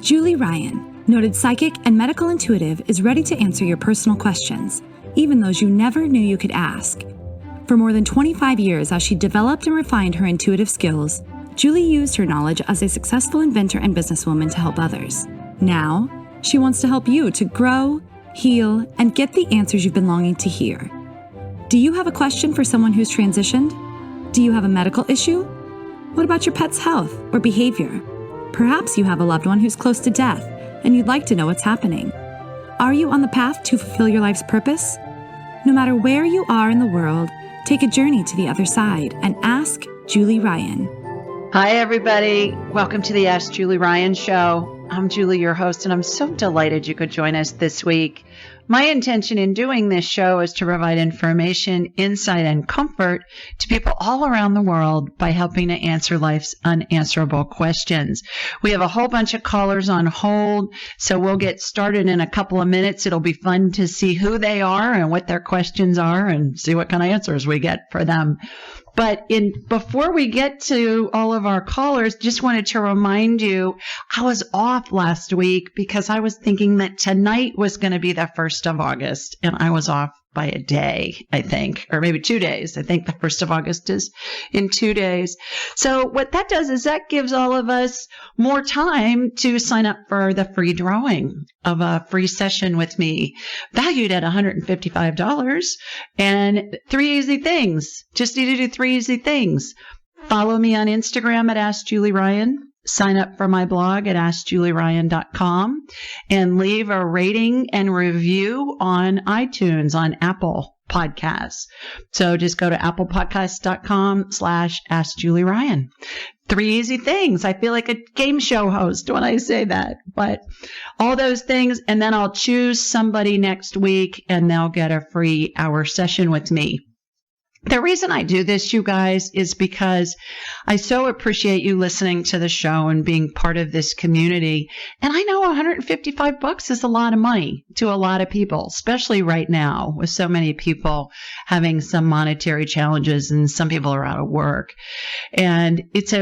Julie Ryan, noted psychic and medical intuitive, is ready to answer your personal questions, even those you never knew you could ask. For more than 25 years, as she developed and refined her intuitive skills, Julie used her knowledge as a successful inventor and businesswoman to help others. Now, she wants to help you to grow, heal, and get the answers you've been longing to hear. Do you have a question for someone who's transitioned? Do you have a medical issue? What about your pet's health or behavior? Perhaps you have a loved one who's close to death and you'd like to know what's happening. Are you on the path to fulfill your life's purpose? No matter where you are in the world, take a journey to the other side and ask Julie Ryan. Hi, everybody. Welcome to the Ask Julie Ryan Show. I'm Julie, your host, and I'm so delighted you could join us this week. My intention in doing this show is to provide information, insight, and comfort to people all around the world by helping to answer life's unanswerable questions. We have a whole bunch of callers on hold, so we'll get started in a couple of minutes. It'll be fun to see who they are and what their questions are and see what kind of answers we get for them. But before we get to all of our callers, just wanted to remind you, I was off last week because I was thinking that tonight was going to be the 1st of August, and I was off by a day, I think, or maybe 2 days. I think the 1st of August is in 2 days. So what that does is that gives all of us more time to sign up for the free drawing of a free session with me, valued at $155. And 3 easy things. Just need to do 3 easy things. Follow me on Instagram at Ask Julie Ryan. Sign up for my blog at AskJulieRyan.com and leave a rating and review on iTunes, on Apple Podcasts. So just go to applepodcast.com/AskJulieRyan. 3 easy things. I feel like a game show host when I say that, but all those things. And then I'll choose somebody next week and they'll get a free hour session with me. The reason I do this, you guys, is because I so appreciate you listening to the show and being part of this community. And I know $155 is a lot of money to a lot of people, especially right now with so many people having some monetary challenges and some people are out of work. And it's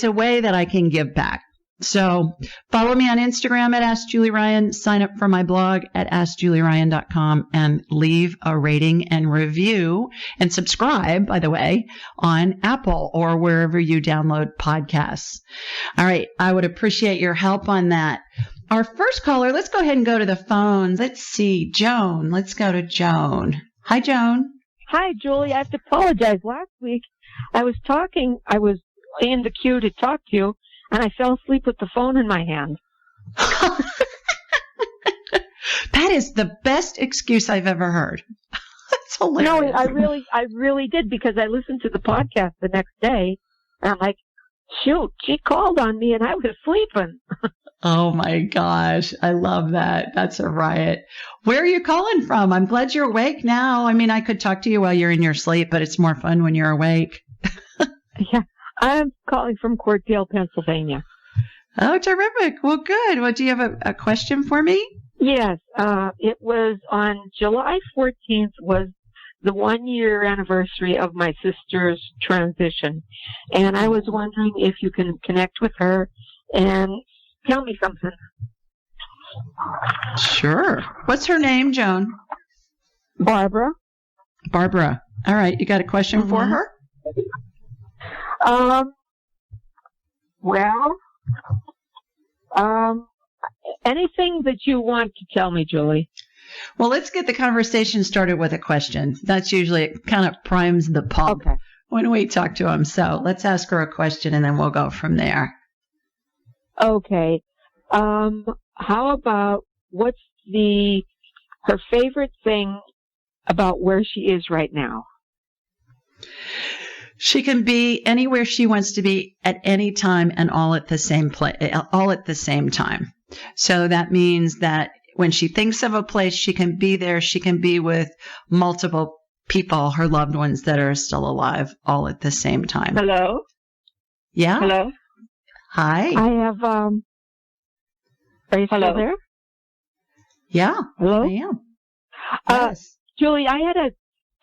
a way that I can give back. So follow me on Instagram at Ask Julie Ryan, sign up for my blog at AskJulieRyan.com, and leave a rating and review and subscribe, by the way, on Apple or wherever you download podcasts. All right. I would appreciate your help on that. Our first caller, let's go ahead and go to the phones. Let's see. Joan. Let's go to Joan. Hi, Joan. Hi, Julie. I have to apologize. Last week I was in the queue to talk to you, and I fell asleep with the phone in my hand. That is the best excuse I've ever heard. That's hilarious. No, I really did, because I listened to the podcast the next day, and I'm like, shoot, she called on me and I was sleeping. Oh my gosh. I love that. That's a riot. Where are you calling from? I'm glad you're awake now. I mean, I could talk to you while you're in your sleep, but it's more fun when you're awake. Yeah. I'm calling from Courtdale, Pennsylvania. Oh, terrific. Well, good. Well, do you have a question for me? Yes. It was on July 14th was the 1-year anniversary of my sister's transition. And I was wondering if you can connect with her and tell me something. Sure. What's her name, Joan? Barbara. Barbara. All right. You got a question for her? Anything that you want to tell me, Julie. Well, let's get the conversation started with a question. That's usually, it kind of primes the pump when we talk to them. So let's ask her a question and then we'll go from there. Okay. How about what's her favorite thing about where she is right now? She can be anywhere she wants to be at any time and all at the same time. So that means that when she thinks of a place, she can be there. She can be with multiple people, her loved ones that are still alive, all at the same time. Hello? Yeah? Hello? Hi. I have, are you still there? Yeah. Hello? I am. Yes. Julie, I had a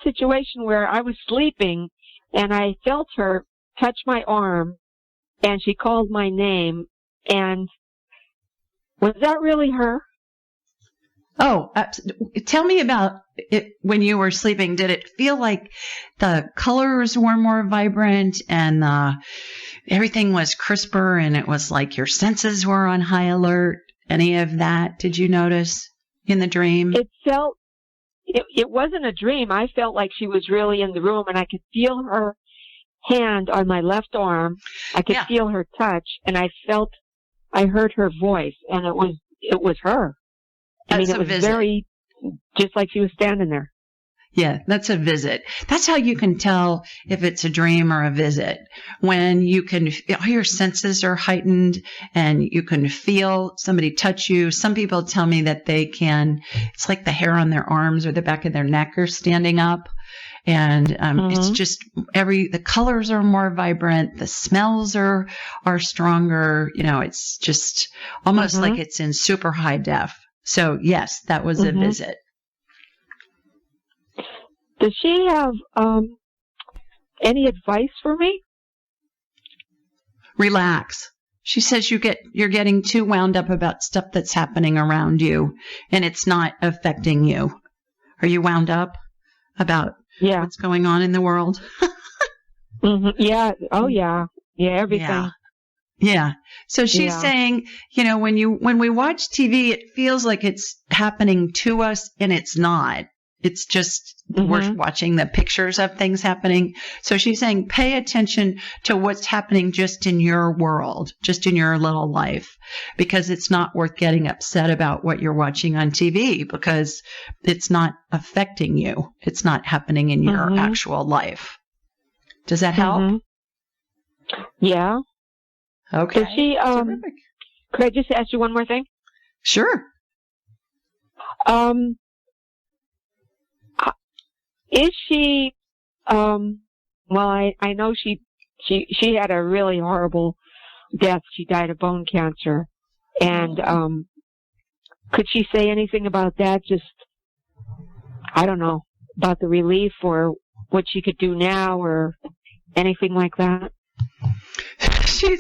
situation where I was sleeping and I felt her touch my arm and she called my name, and Was that really her? Oh, tell me about it when you were sleeping. Did it feel like the colors were more vibrant and everything was crisper and it was like your senses were on high alert? Any of that did you notice in the dream? It wasn't a dream. I felt like she was really in the room, and I could feel her hand on my left arm. I could feel her touch, and I heard her voice, and it was her. I mean, it was very, just like she was standing there. Yeah, that's a visit. That's how you can tell if it's a dream or a visit. When all your senses are heightened and you can feel somebody touch you. Some people tell me that it's like the hair on their arms or the back of their neck are standing up. And it's just the colors are more vibrant. The smells are stronger. It's just almost like it's in super high def. So yes, that was a visit. Does she have any advice for me? Relax. She says you're getting too wound up about stuff that's happening around you, and it's not affecting you. Are you wound up about what's going on in the world? Yeah. Oh, yeah. Yeah, everything. Yeah. So she's saying, when we watch TV, it feels like it's happening to us, and it's not. It's just we're watching the pictures of things happening. So she's saying, pay attention to what's happening just in your world, just in your little life, because it's not worth getting upset about what you're watching on TV because it's not affecting you. It's not happening in your actual life. Does that help? Yeah. Okay. So she, could I just ask you one more thing? Sure. Is she, well, I know she had a really horrible death. She died of bone cancer. And, could she say anything about that? Just, I don't know, about the relief or what she could do now or anything like that?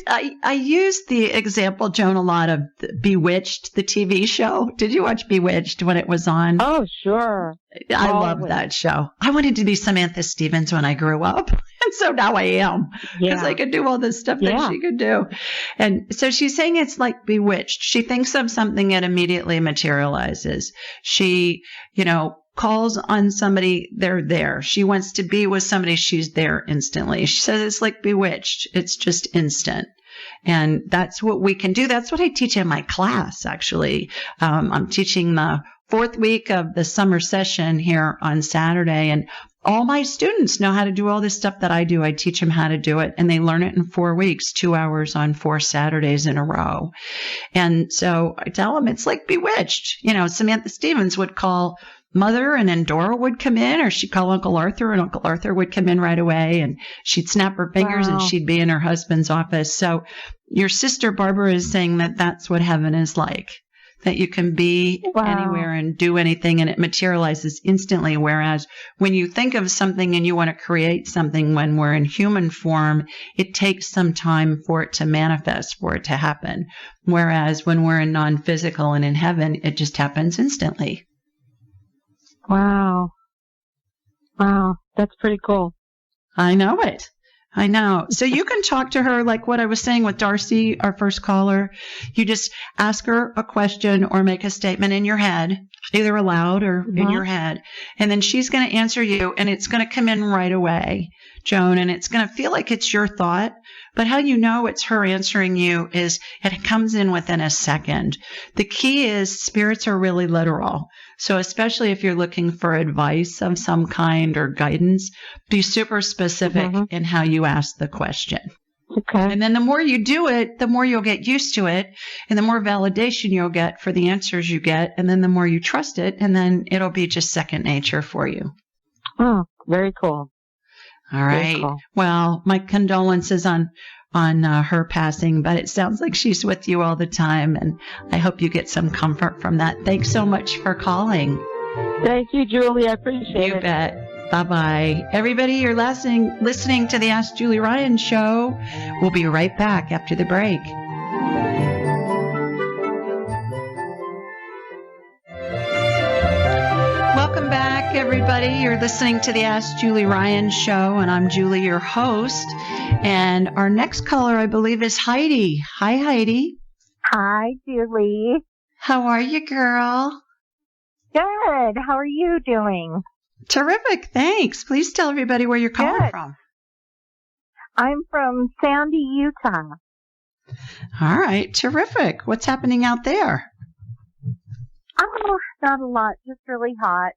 I used the example, Joan, a lot of Bewitched, the TV show. Did you watch Bewitched when it was on? Oh, sure. I love that show. I wanted to be Samantha Stevens when I grew up. And so now I am. Because I could do all this stuff that she could do. And so she's saying it's like Bewitched. She thinks of something, it immediately materializes. She, calls on somebody, they're there. She wants to be with somebody, she's there instantly. She says it's like Bewitched. It's just instant. And that's what we can do. That's what I teach in my class, actually. I'm teaching the 4th week of the summer session here on Saturday. And all my students know how to do all this stuff that I do. I teach them how to do it. And they learn it in 4 weeks, 2 hours on 4 Saturdays in a row. And so I tell them it's like Bewitched. Samantha Stevens would call Mother, and then Dora would come in, or she'd call Uncle Arthur, and Uncle Arthur would come in right away, and she'd snap her fingers and she'd be in her husband's office. So your sister Barbara is saying that that's what heaven is like, that you can be anywhere and do anything and it materializes instantly. Whereas when you think of something and you want to create something when we're in human form, it takes some time for it to manifest, for it to happen. Whereas when we're in non-physical and in heaven, it just happens instantly. Wow. That's pretty cool. I know it. I know. So you can talk to her like what I was saying with Darcy, our first caller. You just ask her a question or make a statement in your head, either aloud or in your head. And then she's going to answer you, and it's going to come in right away, Joan, and it's going to feel like it's your thought. But how you know it's her answering you is it comes in within a second. The key is spirits are really literal. So especially if you're looking for advice of some kind or guidance, be super specific in how you ask the question. Okay. And then the more you do it, the more you'll get used to it, and the more validation you'll get for the answers you get, and then the more you trust it, and then it'll be just second nature for you. Oh, very cool. All right. Cool. Well, my condolences on her passing, but it sounds like she's with you all the time, and I hope you get some comfort from that. Thanks so much for calling. Thank you, Julie. I appreciate it. You bet. Bye-bye. Everybody, you're listening to the Ask Julie Ryan show. We'll be right back after the break. back, everybody. You're listening to the Ask Julie Ryan show, and I'm Julie, your host. And our next caller, I believe, is Heidi. Hi, Heidi. Hi, Julie. How are you, girl? Good. How are you doing? Terrific. Thanks. Please tell everybody where you're calling Good. from. I'm from Sandy, Utah. All right. Terrific. What's happening out there? Oh, not a lot. Just really hot.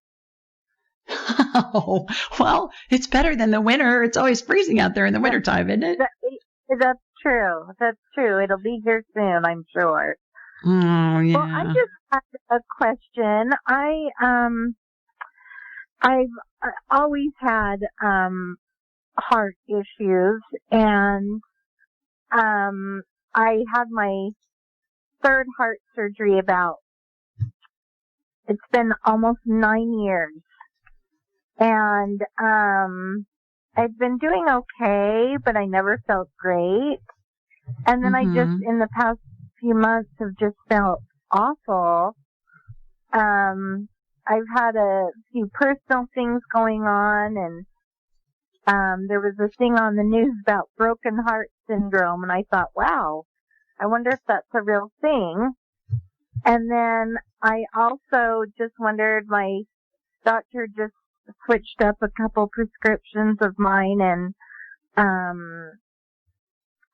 Oh, well, it's better than the winter. It's always freezing out there in the wintertime, isn't it? That's true. That's true. It'll be here soon, I'm sure. Oh, yeah. Well, I just had a question. I've always had heart issues, and I had my third heart surgery it's been almost 9 years. And I've been doing okay, but I never felt great. And then I just, in the past few months, have just felt awful. I've had a few personal things going on, and there was a thing on the news about broken heart syndrome, and I thought, wow, I wonder if that's a real thing. And then I also just wondered, my doctor just switched up a couple prescriptions of mine, and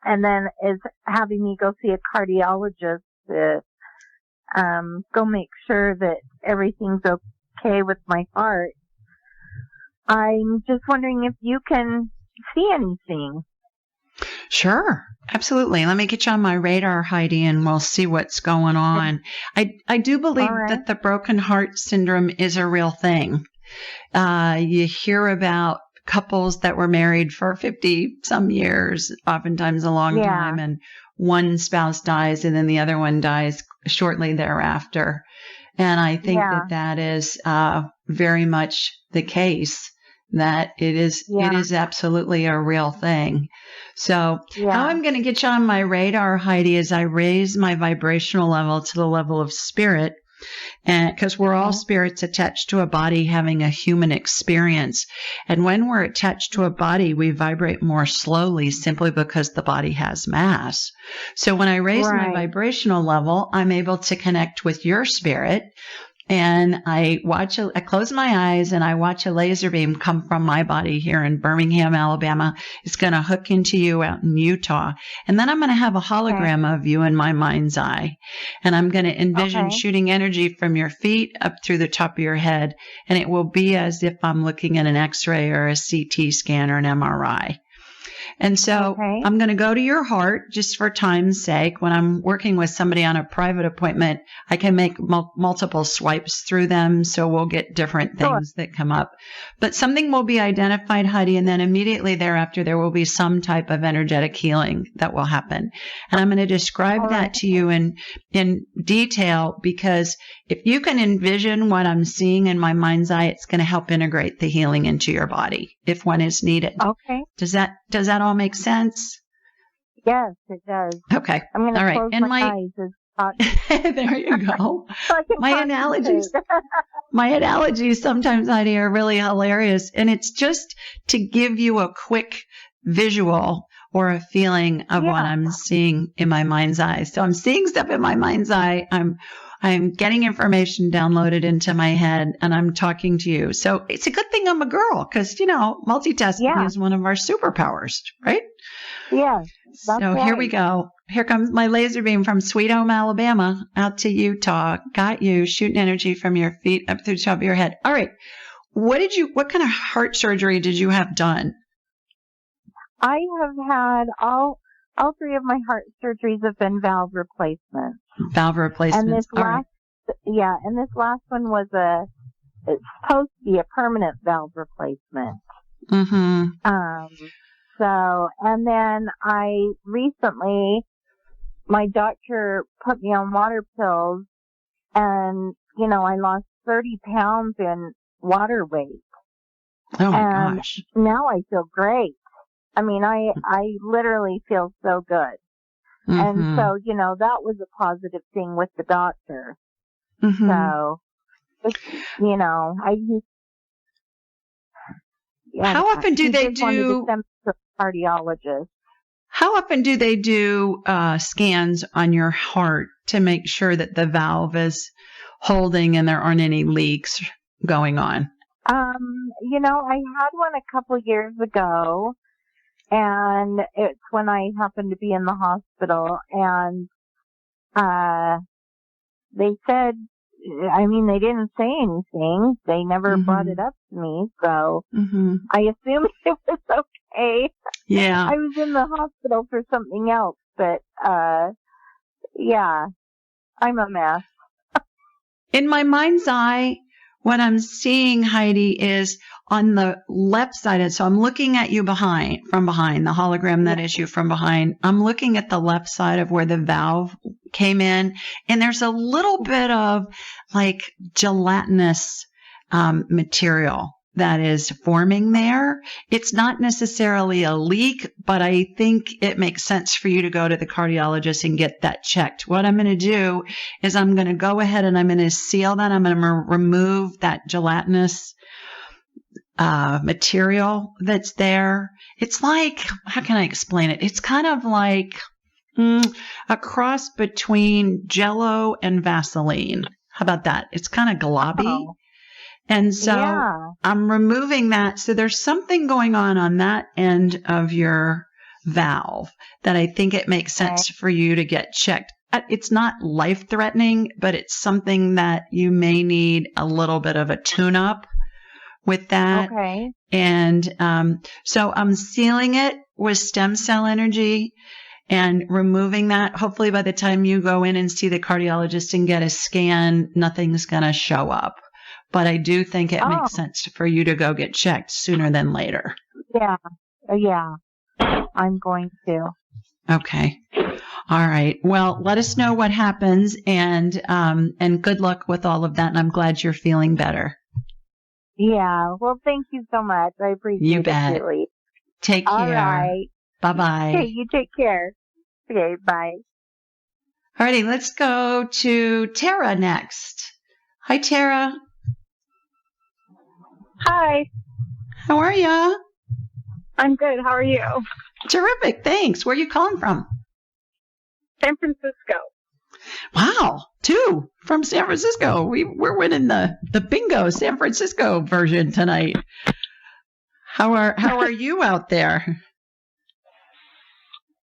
then is having me go see a cardiologist to go make sure that everything's okay with my heart. I'm just wondering if you can see anything. Sure. Absolutely. Let me get you on my radar, Heidi, and we'll see what's going on. I do believe that the broken heart syndrome is a real thing. You hear about couples that were married for 50 some years, oftentimes a long time, and one spouse dies and then the other one dies shortly thereafter. And I think that is very much the case, that it is absolutely a real thing. So how I'm going to get you on my radar, Heidi, is I raise my vibrational level to the level of spirit. And because we're all spirits attached to a body having a human experience. And when we're attached to a body, we vibrate more slowly simply because the body has mass. So when I raise my vibrational level, I'm able to connect with your spirit. And I close my eyes and I watch a laser beam come from my body here in Birmingham, Alabama. It's going to hook into you out in Utah. And then I'm going to have a hologram of you in my mind's eye. And I'm going to envision shooting energy from your feet up through the top of your head. And it will be as if I'm looking at an X-ray or a CT scan or an MRI. And so I'm going to go to your heart just for time's sake. When I'm working with somebody on a private appointment, I can make multiple swipes through them. So we'll get different things that come up. But something will be identified, Heidi, and then immediately thereafter, there will be some type of energetic healing that will happen. And I'm going to describe that to you in detail, because if you can envision what I'm seeing in my mind's eye, it's going to help integrate the healing into your body if one is needed. Okay. Does that all make sense? Yes, it does. Okay. I'm going to close my eyes. There you go. My analogies sometimes, Heidi, are really hilarious. And it's just to give you a quick visual or a feeling of what I'm seeing in my mind's eye. So I'm seeing stuff in my mind's eye. I'm getting information downloaded into my head, and I'm talking to you. So it's a good thing I'm a girl, because, multitasking is one of our superpowers, right? Yeah. So here we go. Here comes my laser beam from Sweet Home, Alabama, out to Utah. Got you, shooting energy from your feet up through the top of your head. All right. What kind of heart surgery did you have done? I have had all three of my heart surgeries have been valve replacements. Valve replacements. And this last one was it's supposed to be a permanent valve replacement. So, and then I recently, my doctor put me on water pills, and, I lost 30 pounds in water weight. Oh my gosh. Now I feel great. I mean, I literally feel so good. And so, that was a positive thing with the doctor. So, I used How often do they just wanted to send me to a cardiologist. How often do they do scans on your heart to make sure that the valve is holding and there aren't any leaks going on? I had one a couple years ago, and it's when I happened to be in the hospital, and they said, they didn't say anything. They never brought it up to me, so I assumed it was okay. Yeah. I was in the hospital for something else, but, yeah, I'm a mess. In my mind's eye, what I'm seeing, Heidi, is on the left side. So I'm looking at you from behind, the hologram that is you from behind. I'm looking at the left side of where the valve came in, and there's a little bit of like gelatinous material that is forming there. It's not necessarily a leak, but I think it makes sense for you to go to the cardiologist and get that checked. What I'm going to do is I'm going to go ahead and I'm going to seal that. I'm going to remove that gelatinous material that's there. It's like, how can I explain it? It's kind of like a cross between Jell-O and Vaseline. How about that? It's kind of globby. Oh. And so I'm removing that. So there's something going on that end of your valve that I think it makes sense for you to get checked. It's not life-threatening, but it's something that you may need a little bit of a tune-up with that. Okay. And so I'm sealing it with stem cell energy and removing that. Hopefully by the time you go in and see the cardiologist and get a scan, nothing's going to show up. But I do think it makes sense for you to go get checked sooner than later. Yeah. I'm going to. Okay. All right. Well, let us know what happens, and good luck with all of that. And I'm glad you're feeling better. Yeah. Well, thank you so much. I appreciate it. You bet. Really. Take care. All right. Bye-bye. Okay, you take care. Okay, bye. All righty. Let's go to Tara next. Hi, Tara. Hi. How are ya? I'm good. How are you? Terrific. Thanks. Where are you calling from? San Francisco. Wow. 2 from San Francisco. We're winning the bingo San Francisco version tonight. How are you out there?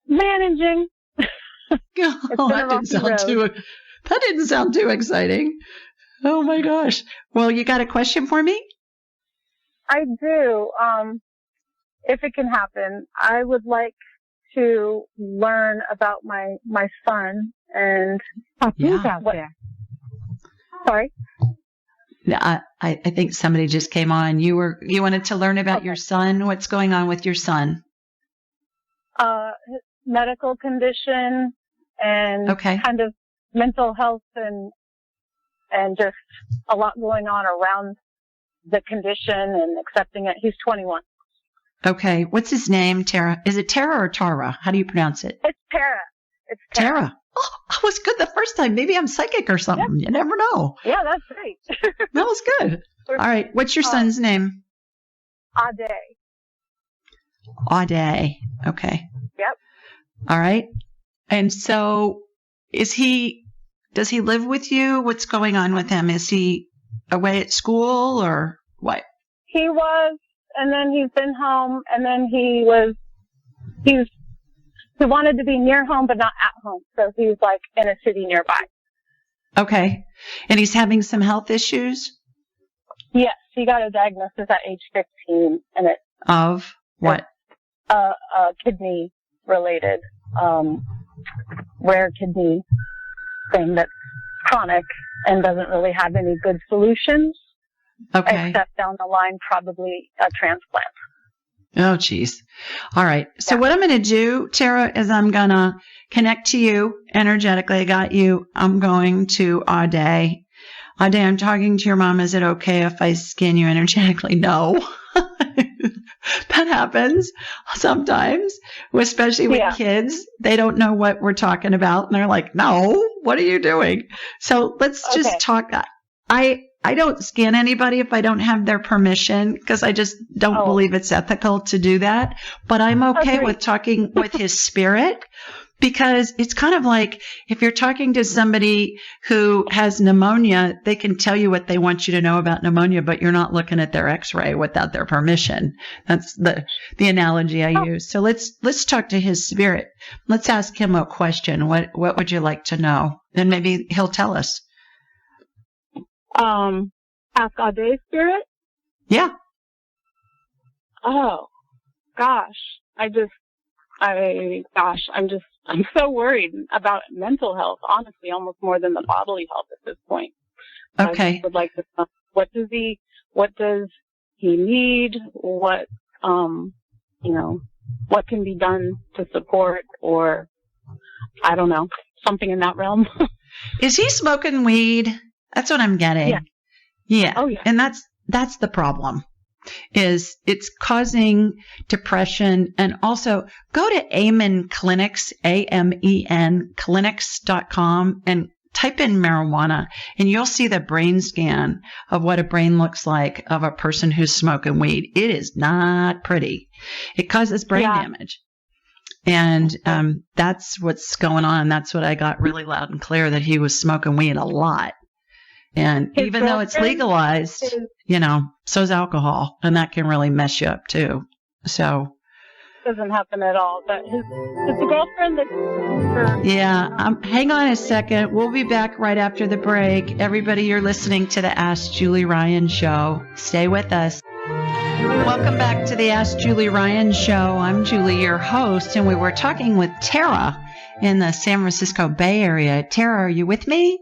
Managing. Oh, that didn't sound too exciting. Oh my gosh. Well, you got a question for me? I do. If it can happen, I would like to learn about my son and Sorry. I think somebody just came on. You wanted to learn about your son. What's going on with your son? His medical condition and kind of mental health and just a lot going on around the condition and accepting it. He's 21. Okay. What's his name, Tara? Is it Tara or Tara? How do you pronounce it? It's Tara. Tara. Oh, I was good the first time. Maybe I'm psychic or something. Yep. You never know. Yeah, that's great. That was good. All right. What's your son's name? Ade. Okay. Yep. All right. And so does he live with you? What's going on with him? Is he away at school or what? He was, and then he's been home, and then he wanted to be near home but not at home, so he's like in a city nearby. Okay. And he's having some health issues? Yes, he got a diagnosis at age 15, and it of what? Kidney related, rare kidney thing that's chronic and doesn't really have any good solutions. Okay. Except down the line, probably a transplant. Oh, geez. All right. So what I'm going to do, Tara, is I'm going to connect to you energetically. I got you. I'm going to Ade. Ade, I'm talking to your mom. Is it okay if I scan you energetically? No. That happens sometimes, especially with kids. They don't know what we're talking about. And they're like, no, what are you doing? So let's just talk. I I don't scan anybody if I don't have their permission because I just don't believe it's ethical to do that. But I'm okay with talking with his spirit because it's kind of like if you're talking to somebody who has pneumonia, they can tell you what they want you to know about pneumonia, but you're not looking at their x-ray without their permission. That's the analogy I use. So let's talk to his spirit. Let's ask him a question. What would you like to know? And maybe he'll tell us. Ask Aude's spirit? Yeah. Oh, gosh. I'm so worried about mental health, honestly, almost more than the bodily health at this point. Okay. I would like to know, what does he need? What can be done to support, or I don't know, something in that realm. Is he smoking weed? That's what I'm getting. Yeah. Yeah. Oh, yeah. And that's the problem. Is it's causing depression. And also go to Amen Clinics, AMEN clinics.com, and type in marijuana and you'll see the brain scan of what a brain looks like of a person who's smoking weed. It is not pretty. It causes brain damage. And that's what's going on. That's what I got really loud and clear, that he was smoking weed a lot. And even though it's legalized, so is alcohol, and that can really mess you up too. So doesn't happen at all. But his girlfriend hang on a second. We'll be back right after the break. Everybody, you're listening to the Ask Julie Ryan Show. Stay with us. Welcome back to the Ask Julie Ryan Show. I'm Julie, your host, and we were talking with Tara in the San Francisco Bay Area. Tara, are you with me?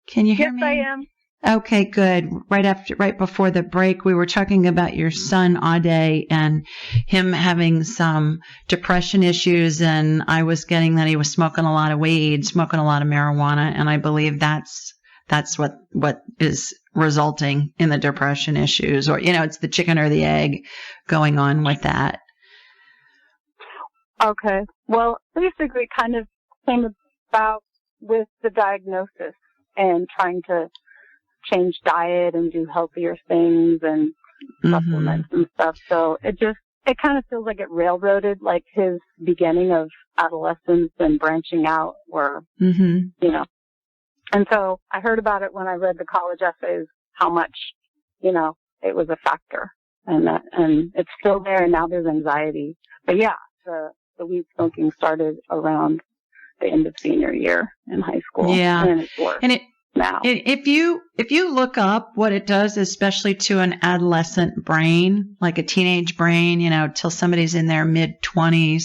Can you hear me? Yes, I am. Okay, good. Right before the break, we were talking about your son, Ade, and him having some depression issues, and I was getting that he was smoking a lot of weed, smoking a lot of marijuana, and I believe that's what is resulting in the depression issues, or, it's the chicken or the egg going on with that. Okay. Well, basically it kind of came about with the diagnosis and trying to change diet and do healthier things and supplements and stuff. So it kind of feels like it railroaded like his beginning of adolescence and branching out, or, And so I heard about it when I read the college essays, how much, it was a factor, and it's still there. And now there's anxiety. But yeah, the weed smoking started around the end of senior year in high school. Yeah. And it's worse. And now. If you look up what it does, especially to an adolescent brain, like a teenage brain, till somebody's in their mid-20s,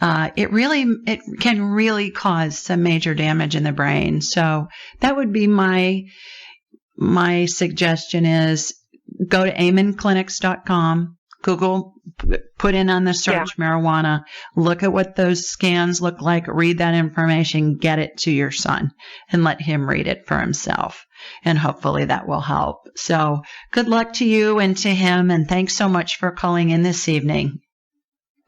it can really cause some major damage in the brain. So that would be my suggestion is go to amenclinics.com, Google, put in on the search marijuana, look at what those scans look like, read that information, get it to your son, and let him read it for himself. And hopefully that will help. So good luck to you and to him, and thanks so much for calling in this evening.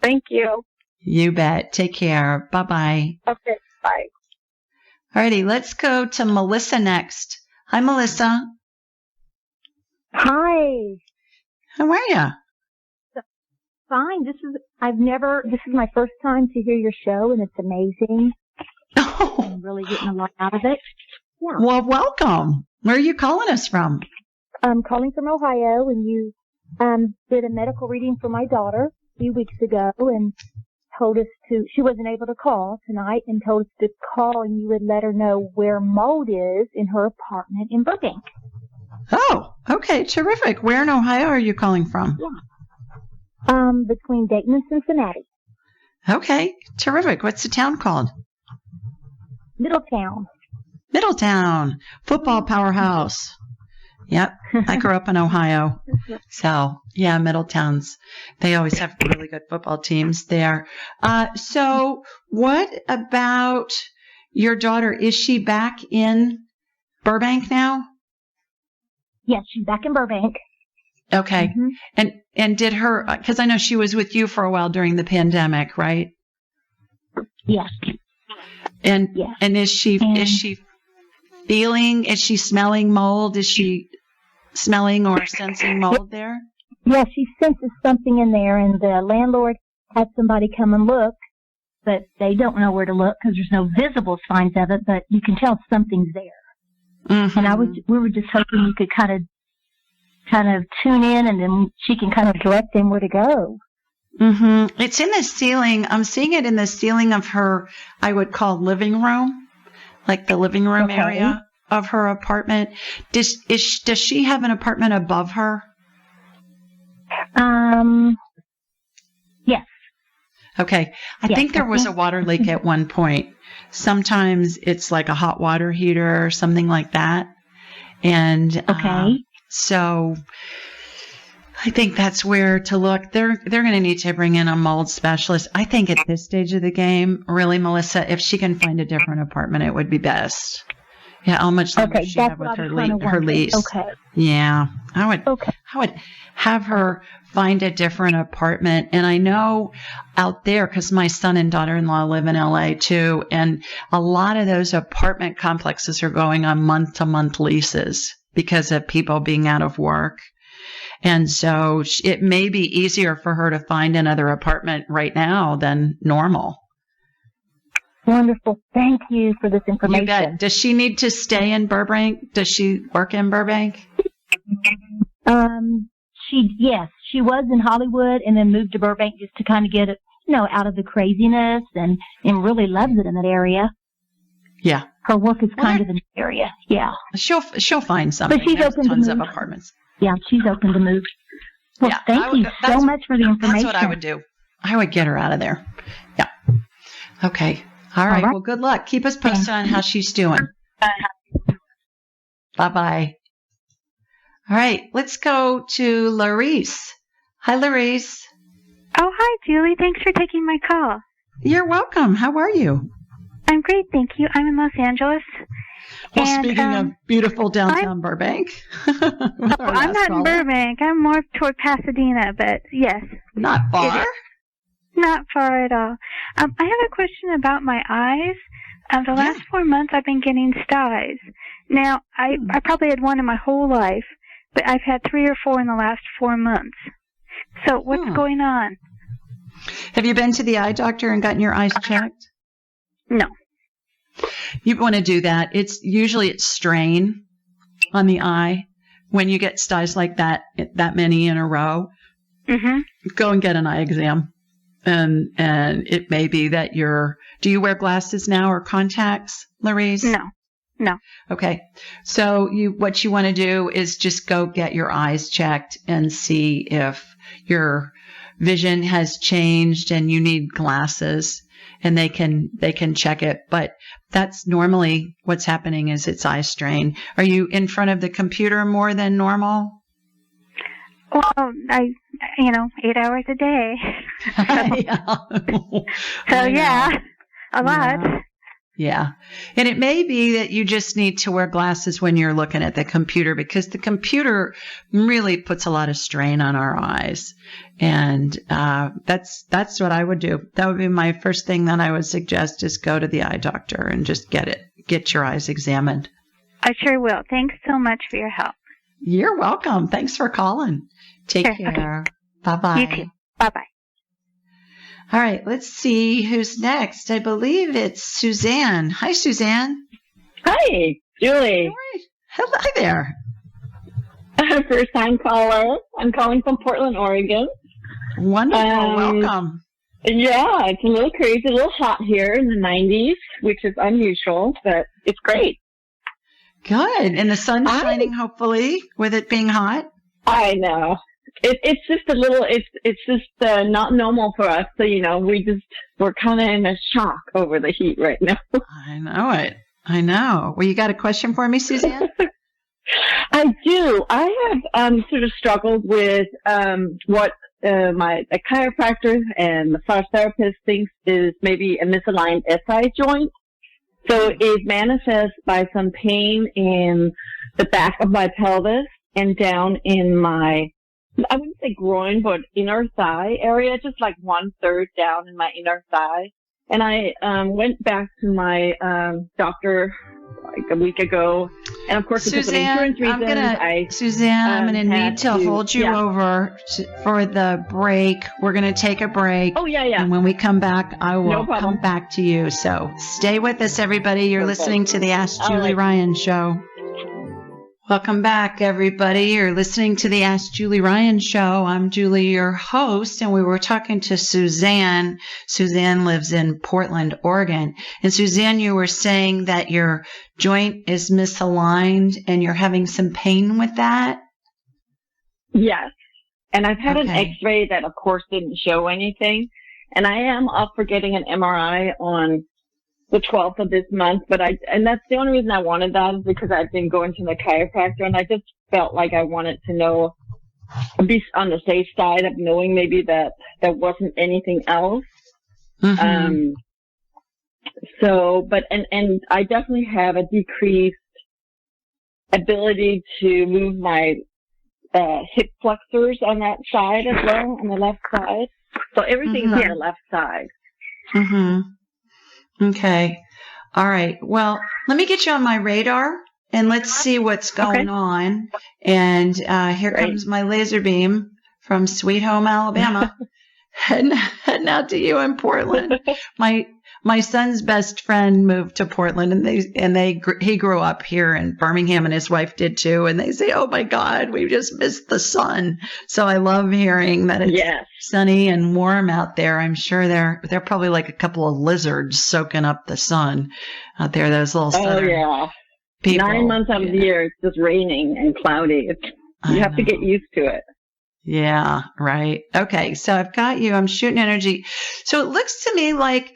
Thank you. You bet. Take care. Bye-bye. Okay, bye. Alrighty, let's go to Melissa next. Hi, Melissa. Hi. How are you? Fine. This is my first time to hear your show, and it's amazing. Oh. I'm really getting a lot out of it. Yeah. Well, welcome. Where are you calling us from? I'm calling from Ohio, and you did a medical reading for my daughter a few weeks ago, and told us she wasn't able to call tonight, and told us to call, and you would let her know where mold is in her apartment in Burbank. Oh, okay. Terrific. Where in Ohio are you calling from? Yeah. Between Dayton and Cincinnati. Okay. Terrific. What's the town called? Middletown. Middletown. Football powerhouse. Yep. I grew up in Ohio. So, yeah, Middletowns. They always have really good football teams there. So what about your daughter? Is she back in Burbank now? Yes, she's back in Burbank. Okay. Mm-hmm. And did her, because I know she was with you for a while during the pandemic, right? Yes. And is she smelling mold? Is she smelling or sensing mold there? Yeah, she senses something in there, and the landlord had somebody come and look, but they don't know where to look because there's no visible signs of it, but you can tell something's there. Mm-hmm. And we were just hoping you could kind of tune in, and then she can kind of direct them where to go. Mm-hmm. It's in the ceiling. I'm seeing it in the ceiling of her, I would call living room, like the living room area of her apartment. Does she have an apartment above her? Yes. Okay. I think there was a water leak at one point. Sometimes it's like a hot water heater or something like that. And so I think that's where to look. They're going to need to bring in a mold specialist. I think at this stage of the game, really, Melissa, if she can find a different apartment, it would be best. Yeah, how much longer does she have with her lease? Okay. Yeah, I would have her find a different apartment. And I know out there, because my son and daughter-in-law live in LA too, and a lot of those apartment complexes are going on month-to-month leases because of people being out of work. And so it may be easier for her to find another apartment right now than normal. Wonderful. Thank you for this information. You bet. Does she need to stay in Burbank? Does she work in Burbank? She was in Hollywood and then moved to Burbank just to kind of get it, out of the craziness and really loves it in that area. Yeah. Her work is kind of in the area. Yeah. She'll find something. But she's open to tons move. of apartments. Yeah, she's open to move. Well, thank you so much for the information. That's what I would do. I would get her out of there. Yeah. Okay. All right. Well, good luck. Keep us posted on how she's doing. Bye-bye. All right. Let's go to Larice. Hi, Larice. Oh, hi, Julie. Thanks for taking my call. You're welcome. How are you? I'm great, thank you. I'm in Los Angeles. Well, speaking of beautiful downtown Burbank. I'm not in Burbank. I'm more toward Pasadena, but yes. Not far? Not far at all. I have a question about my eyes. The last 4 months I've been getting styes. Now, I probably had one in my whole life, but I've had 3 or 4 in the last 4 months. So what's going on? Have you been to the eye doctor and gotten your eyes checked? No. You want to do that. It's usually strain on the eye. When you get styes like that many in a row, go and get an eye exam. And it may be that do you wear glasses now or contacts, Larice? No. Okay. So what you want to do is just go get your eyes checked and see if your vision has changed and you need glasses, and they can check it. But that's normally what's happening is it's eye strain. Are you in front of the computer more than normal? Well, 8 hours a day. A lot. Yeah. And it may be that you just need to wear glasses when you're looking at the computer, because the computer really puts a lot of strain on our eyes. And that's what I would do. That would be my first thing that I would suggest, is go to the eye doctor and just get your eyes examined. I sure will. Thanks so much for your help. You're welcome. Thanks for calling. Take care. Okay. Bye-bye. You too. Bye-bye. All right, let's see who's next. I believe it's Suzanne. Hi, Suzanne. Hi, Julie. Hi there. First-time caller. I'm calling from Portland, Oregon. Wonderful. Welcome. Yeah, it's a little crazy, a little hot here in the 90s, which is unusual, but it's great. Good. And the sun's shining, hopefully, with it being hot. I know. It's just a little, it's just not normal for us. So, we're kind of in a shock over the heat right now. I know it. I know. Well, you got a question for me, Suzanne? I do. I have sort of struggled with what my chiropractor and massage therapist thinks is maybe a misaligned SI joint. So it manifests by some pain in the back of my pelvis and down in my, I wouldn't say groin, but inner thigh area, just like 1/3 down in my inner thigh. And I went back to my doctor like a week ago. And of course, because of insurance reasons, I'm gonna need to hold you over for the break. We're gonna take a break. Oh, yeah. And when we come back, I will come back to you. So stay with us, everybody. You're listening to the Ask Julie Ryan Show. Welcome back, everybody. You're listening to the Ask Julie Ryan Show. I'm Julie, your host, and we were talking to Suzanne. Suzanne lives in Portland, Oregon. And Suzanne, you were saying that your joint is misaligned and you're having some pain with that? Yes. And I've had an x-ray that, of course, didn't show anything. And I am up for getting an MRI on the 12th of this month, and that's the only reason I wanted that is because I've been going to the chiropractor, and I just felt like I wanted to know, be on the safe side of knowing maybe that there wasn't anything else. Mm-hmm. And I definitely have a decreased ability to move my hip flexors on that side as well, on the left side. So everything's on the left side. Mm-hmm. Okay. All right. Well, let me get you on my radar and let's see what's going on. And here comes my laser beam from Sweet Home, Alabama, heading out to you in Portland. My son's best friend moved to Portland, and he grew up here in Birmingham, and his wife did too. And they say, "Oh my God, we just missed the sun." So I love hearing that it's sunny and warm out there. I'm sure they're probably like a couple of lizards soaking up the sun out there. Those little southern people. 9 months out of the year, it's just raining and cloudy. You have to get used to it. Yeah, right. Okay, so I've got you. I'm shooting energy. So it looks to me like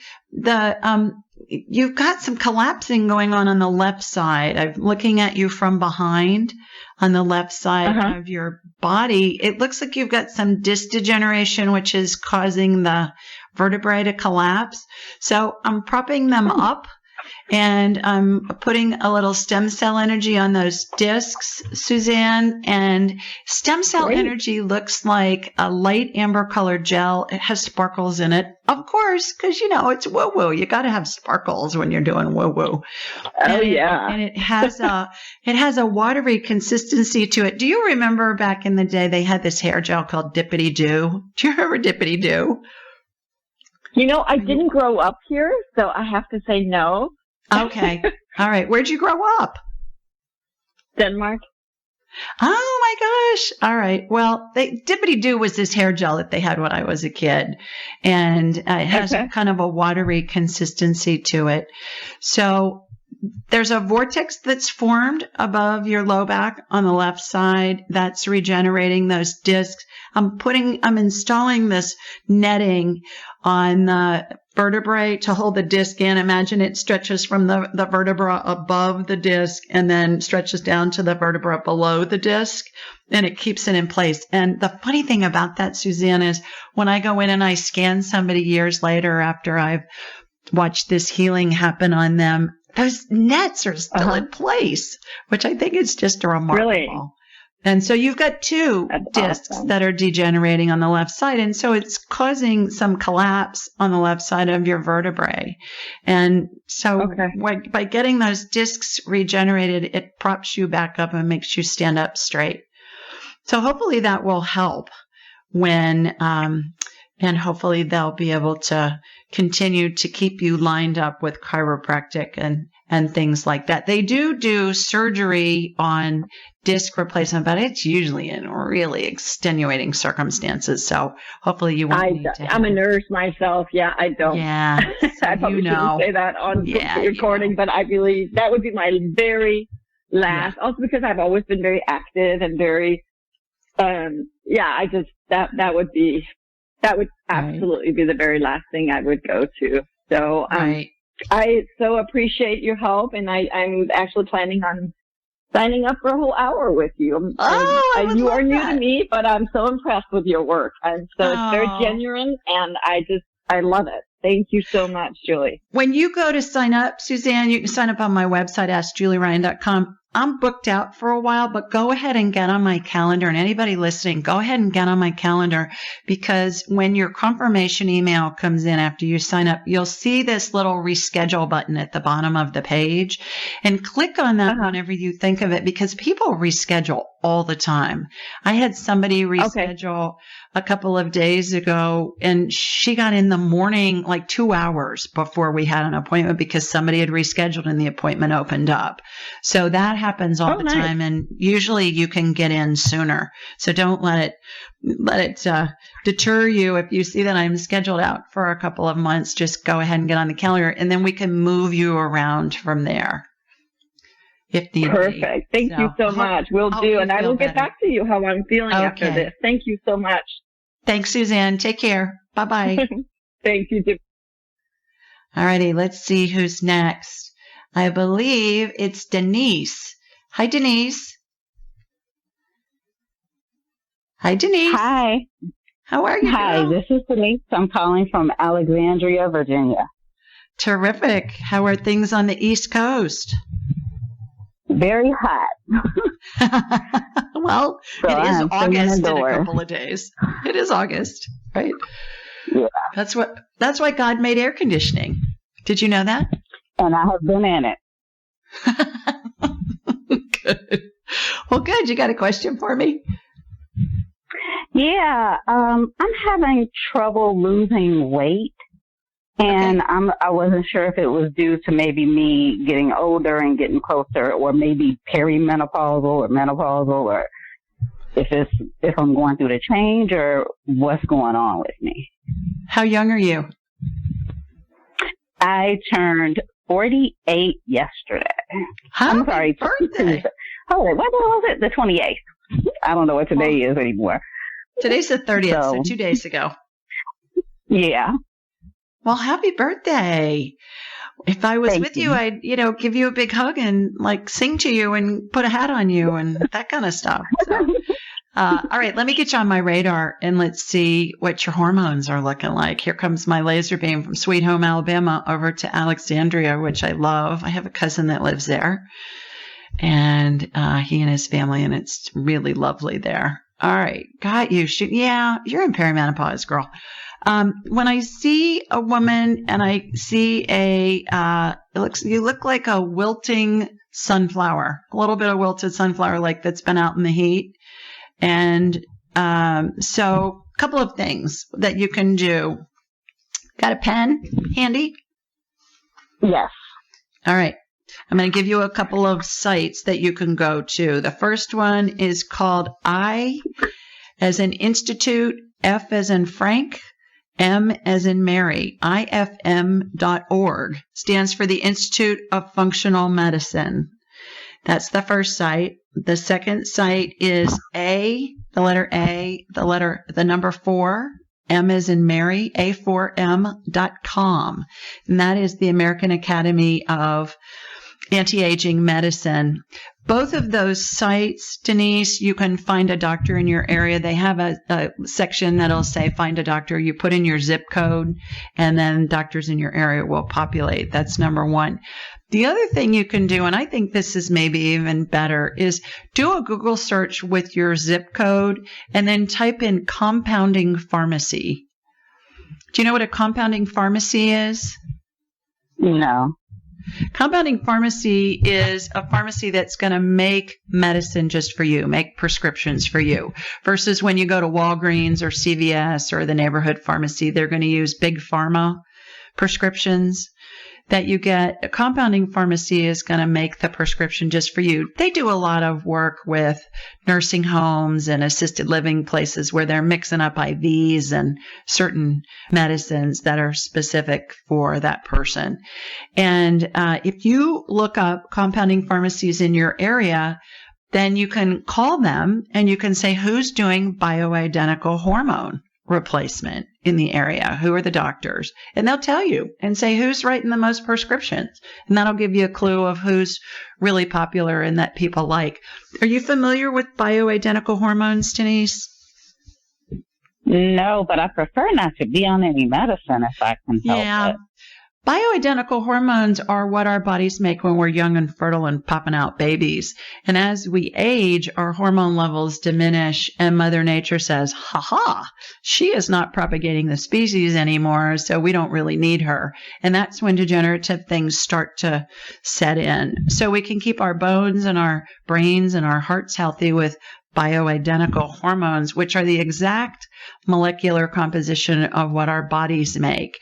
you've got some collapsing going on the left side. I'm looking at you from behind on the left side of your body. It looks like you've got some disc degeneration, which is causing the vertebrae to collapse. So I'm propping them up. And I'm putting a little stem cell energy on those discs, Suzanne. And stem cell energy looks like a light amber colored gel. It has sparkles in it, of course, because, it's woo-woo. You got to have sparkles when you're doing woo-woo. And it has a watery consistency to it. Do you remember back in the day they had this hair gel called Dippity Doo? Do you remember Dippity Doo? I didn't grow up here, so I have to say no. Okay. All right. Where'd you grow up? Denmark. Oh my gosh. All right. Well, Dippity Doo was this hair gel that they had when I was a kid, and it has kind of a watery consistency to it. So there's a vortex that's formed above your low back on the left side that's regenerating those discs. I'm installing this netting on the vertebrae to hold the disc in. Imagine it stretches from the vertebra above the disc and then stretches down to the vertebra below the disc, and it keeps it in place. And the funny thing about that, Suzanne, is when I go in and I scan somebody years later after I've watched this healing happen on them, those nets are still in place, which I think is just remarkable. Really? And so you've got two discs that are degenerating on the left side. And so it's causing some collapse on the left side of your vertebrae. And so by getting those discs regenerated, it props you back up and makes you stand up straight. So hopefully that will help and hopefully they'll be able to continue to keep you lined up with chiropractic and things like that. They do surgery on disc replacement, but it's usually in really extenuating circumstances. So hopefully you won't need to. I'm a nurse myself. Yeah, I don't. Yeah. So I probably shouldn't say that on recording, but I believe that would be my very last. Also because I've always been very active and very, that would absolutely be the very last thing I would go to. So, I so appreciate your help, and I'm actually planning on signing up for a whole hour with you. You are new to me, but I'm so impressed with your work. And so it's very genuine, and I love it. Thank you so much, Julie. When you go to sign up, Suzanne, you can sign up on my website, AskJulieRyan.com. I'm booked out for a while, but go ahead and get on my calendar. And anybody listening, go ahead and get on my calendar, because when your confirmation email comes in after you sign up, you'll see this little reschedule button at the bottom of the page, and click on that whenever you think of it, because people reschedule all the time. I had somebody reschedule a couple of days ago, and she got in the morning, like 2 hours before we had an appointment, because somebody had rescheduled and the appointment opened up. So that happens all the time, and usually you can get in sooner. So don't let it deter you. If you see that I'm scheduled out for a couple of months, just go ahead and get on the calendar, and then we can move you around from there. If need Perfect. be. Thank you so much. We'll do. And I will get back to you how I'm feeling after this. Thank you so much. Thanks, Suzanne. Take care. Bye-bye. Thank you. All righty. Let's see who's next. I believe it's Denise. Hi, Denise. Hi, Denise. Hi. How are you? Hi, this is Denise. I'm calling from Alexandria, Virginia. Terrific. How are things on the East Coast? Very hot. Well, so it is August in a couple of days. It is August, right? Yeah. That's why God made air conditioning. Did you know that? And I have been in it. Good. Well, good. You got a question for me? Yeah. I'm having trouble losing weight. And I wasn't sure if it was due to maybe me getting older and getting closer, or maybe perimenopausal or menopausal, or if I'm going through the change, or what's going on with me. How young are you? I turned 48 yesterday. I'm sorry. Birthday. Oh, what was it? The 28th. I don't know what today is anymore. Today's the 30th, so 2 days ago. Yeah. Well, happy birthday. If I was with you, I'd, give you a big hug and sing to you and put a hat on you and that kind of stuff. So, all right, let me get you on my radar and let's see what your hormones are looking like. Here comes my laser beam from Sweet Home, Alabama over to Alexandria, which I love. I have a cousin that lives there, and he and his family, and it's really lovely there. All right, got you. Yeah, you're in perimenopause, girl. When I see a woman and I see you look like a wilting sunflower, a little bit of wilted sunflower, that's been out in the heat. And, so a couple of things that you can do. Got a pen handy? Yes. All right. I'm going to give you a couple of sites that you can go to. The first one is called I as in Institute, F as in Frank, M as in Mary, ifm.org, stands for the Institute of Functional Medicine. That's the first site. The second site is the number 4, M as in Mary, A4M.com. And that is the American Academy of Anti-Aging Medicine. Both of those sites, Denise, you can find a doctor in your area. They have a section that'll say find a doctor. You put in your zip code, and then doctors in your area will populate. That's number one. The other thing you can do, and I think this is maybe even better, is do a Google search with your zip code and then type in compounding pharmacy. Do you know what a compounding pharmacy is? No. Compounding pharmacy is a pharmacy that's going to make medicine just for you, make prescriptions for you, versus when you go to Walgreens or CVS or the neighborhood pharmacy, they're going to use big pharma prescriptions that you get. A compounding pharmacy is going to make the prescription just for you. They do a lot of work with nursing homes and assisted living places where they're mixing up IVs and certain medicines that are specific for that person. And if you look up compounding pharmacies in your area, then you can call them and you can say, who's doing bioidentical hormone replacement in the area? Who are the doctors? And they'll tell you and say who's writing the most prescriptions. And that'll give you a clue of who's really popular and that people like. Are you familiar with bioidentical hormones, Denise? No, but I prefer not to be on any medicine if I can help it. Bioidentical hormones are what our bodies make when we're young and fertile and popping out babies. And as we age, our hormone levels diminish and Mother Nature says, ha, she is not propagating the species anymore, so we don't really need her. And that's when degenerative things start to set in. So we can keep our bones and our brains and our hearts healthy with bioidentical hormones, which are the exact molecular composition of what our bodies make.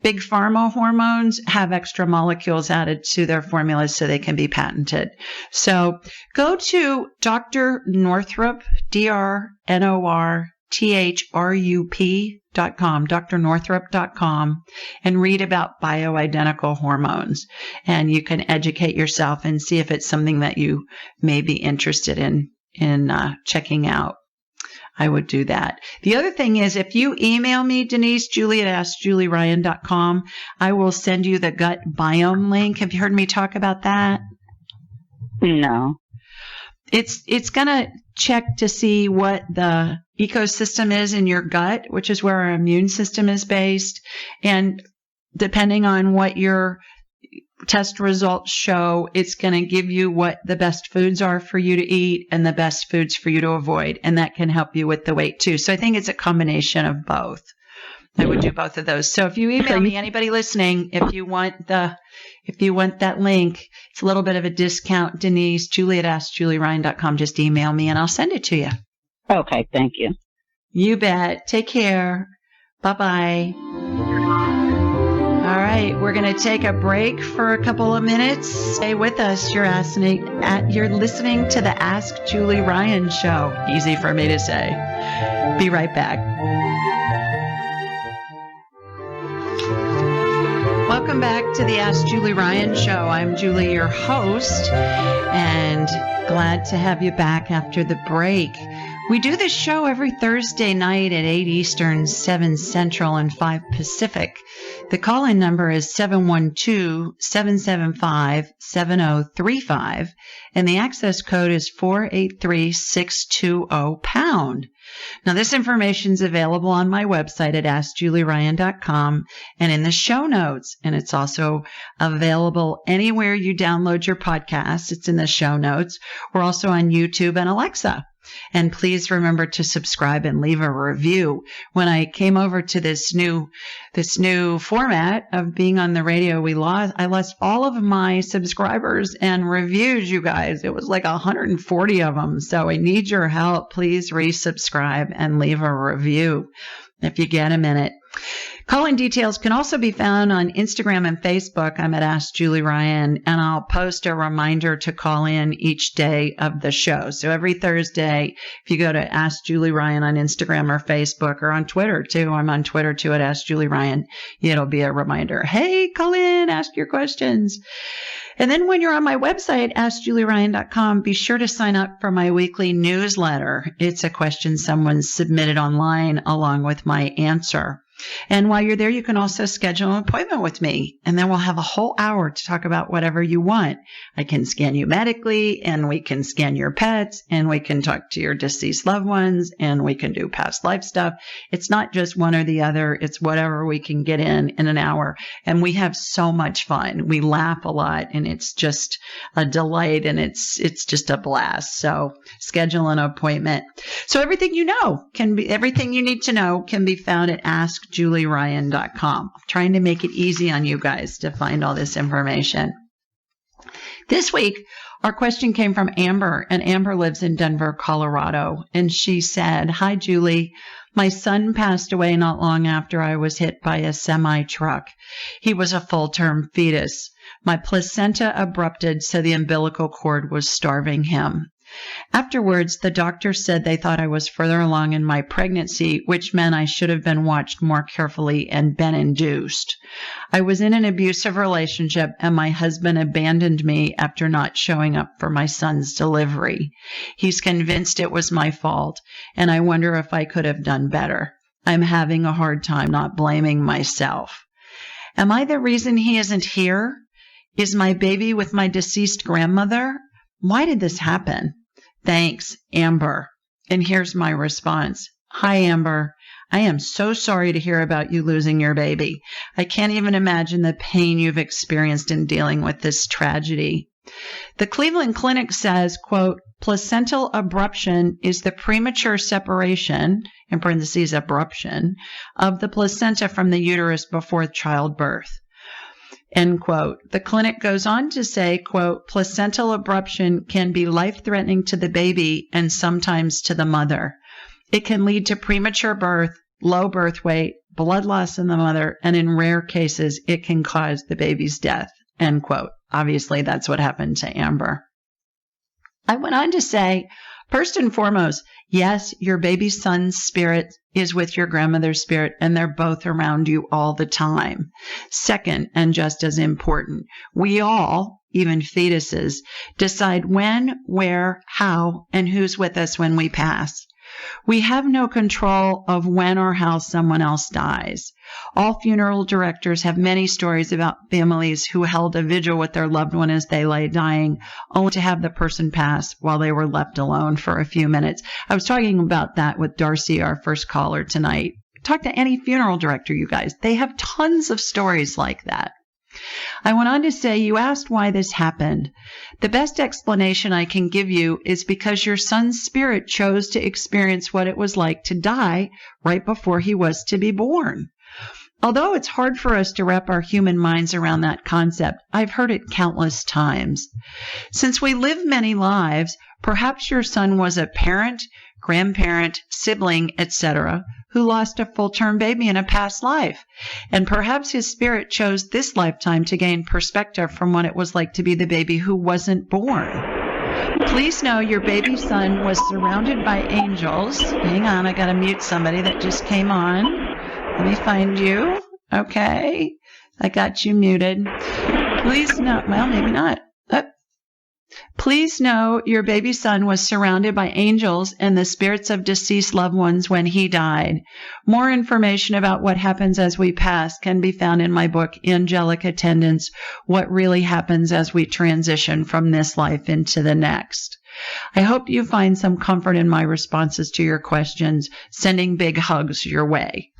Big pharma hormones have extra molecules added to their formulas so they can be patented. So go to Dr. Northrup, DrNorthrup.com, drnorthrup.com, and read about bioidentical hormones. And you can educate yourself and see if it's something that you may be interested in checking out. I would do that. The other thing is, if you email me, Denise, Julie at AskJulieRyan.com, I will send you the gut biome link. Have you heard me talk about that? No. It's going to check to see what the ecosystem is in your gut, which is where our immune system is based. And depending on what your test results show, it's going to give you what the best foods are for you to eat and the best foods for you to avoid. And that can help you with the weight too. So I think it's a combination of both. I would do both of those. So if you email me, anybody listening, if you want that link, it's a little bit of a discount. Denise, Julie at AskJulieRyan.com. Just email me and I'll send it to you. Okay. Thank you. You bet. Take care. Bye-bye. All right, we're going to take a break for a couple of minutes. Stay with us. You're listening to the Ask Julie Ryan show. Easy for me to say. Be right back. Welcome back to the Ask Julie Ryan show. I'm Julie, your host, and glad to have you back after the break. We do this show every Thursday night at 8 Eastern, 7 Central, and 5 Pacific. The call-in number is 712-775-7035, and the access code is 483-620#. Now, this information is available on my website at AskJulieRyan.com and in the show notes, and it's also available anywhere you download your podcasts. It's in the show notes. We're also on YouTube and Alexa. And please remember to subscribe and leave a review. When I came over to this new format of being on the radio, I lost all of my subscribers and reviews, you guys. It was like 140 of them. So I need your help. Please resubscribe and leave a review if you get a minute. Call-in details can also be found on Instagram and Facebook. I'm at Ask Julie Ryan, and I'll post a reminder to call in each day of the show. So every Thursday, if you go to Ask Julie Ryan on Instagram or Facebook or on Twitter too, I'm on Twitter too at Ask Julie Ryan, it'll be a reminder. Hey, call in, ask your questions. And then when you're on my website, AskJulieRyan.com, be sure to sign up for my weekly newsletter. It's a question someone submitted online along with my answer. And while you're there, you can also schedule an appointment with me, and then we'll have a whole hour to talk about whatever you want. I can scan you medically, and we can scan your pets, and we can talk to your deceased loved ones, and we can do past life stuff. It's not just one or the other. It's whatever we can get in an hour. And we have so much fun. We laugh a lot, and it's just a delight, and it's just a blast. So schedule an appointment. So everything you need to know can be found at AskJulieRyan.com. I'm trying to make it easy on you guys to find all this information. This week, our question came from Amber, and Amber lives in Denver, Colorado. And she said, "Hi, Julie. My son passed away not long after I was hit by a semi-truck. He was a full-term fetus. My placenta abrupted, so the umbilical cord was starving him. Afterwards, the doctor said they thought I was further along in my pregnancy, which meant I should have been watched more carefully and been induced. I was in an abusive relationship, and my husband abandoned me after not showing up for my son's delivery. He's convinced it was my fault, and I wonder if I could have done better. I'm having a hard time not blaming myself. Am I the reason he isn't here? Is my baby with my deceased grandmother? Why did this happen? Thanks, Amber." And here's my response. "Hi, Amber. I am so sorry to hear about you losing your baby. I can't even imagine the pain you've experienced in dealing with this tragedy. The Cleveland Clinic says, quote, placental abruption is the premature separation, in parentheses, abruption, of the placenta from the uterus before childbirth. End quote. The clinic goes on to say, quote, placental abruption can be life-threatening to the baby and sometimes to the mother. It can lead to premature birth, low birth weight, blood loss in the mother, and in rare cases, it can cause the baby's death. End quote. Obviously, that's what happened to Amber. I went on to say, first and foremost, yes, your baby son's spirit is with your grandmother's spirit, and they're both around you all the time. Second, and just as important, we all, even fetuses, decide when, where, how, and who's with us when we pass. We have no control of when or how someone else dies. All funeral directors have many stories about families who held a vigil with their loved one as they lay dying, only to have the person pass while they were left alone for a few minutes. I was talking about that with Darcy, our first caller tonight. Talk to any funeral director, you guys. They have tons of stories like that. I went on to say, you asked why this happened. The best explanation I can give you is because your son's spirit chose to experience what it was like to die right before he was to be born. Although it's hard for us to wrap our human minds around that concept, I've heard it countless times. Since we live many lives, perhaps your son was a parent, grandparent, sibling, etc., who lost a full-term baby in a past life. And perhaps his spirit chose this lifetime to gain perspective from what it was like to be the baby who wasn't born. Please know your baby son was surrounded by angels. Hang on, I got to mute somebody that just came on. Let me find you. Okay, I got you muted. Please know, well, maybe not. Please know your baby son was surrounded by angels and the spirits of deceased loved ones when he died. More information about what happens as we pass can be found in my book, Angelic Attendants, What Really Happens as We Transition from This Life into the Next. I hope you find some comfort in my responses to your questions, sending big hugs your way.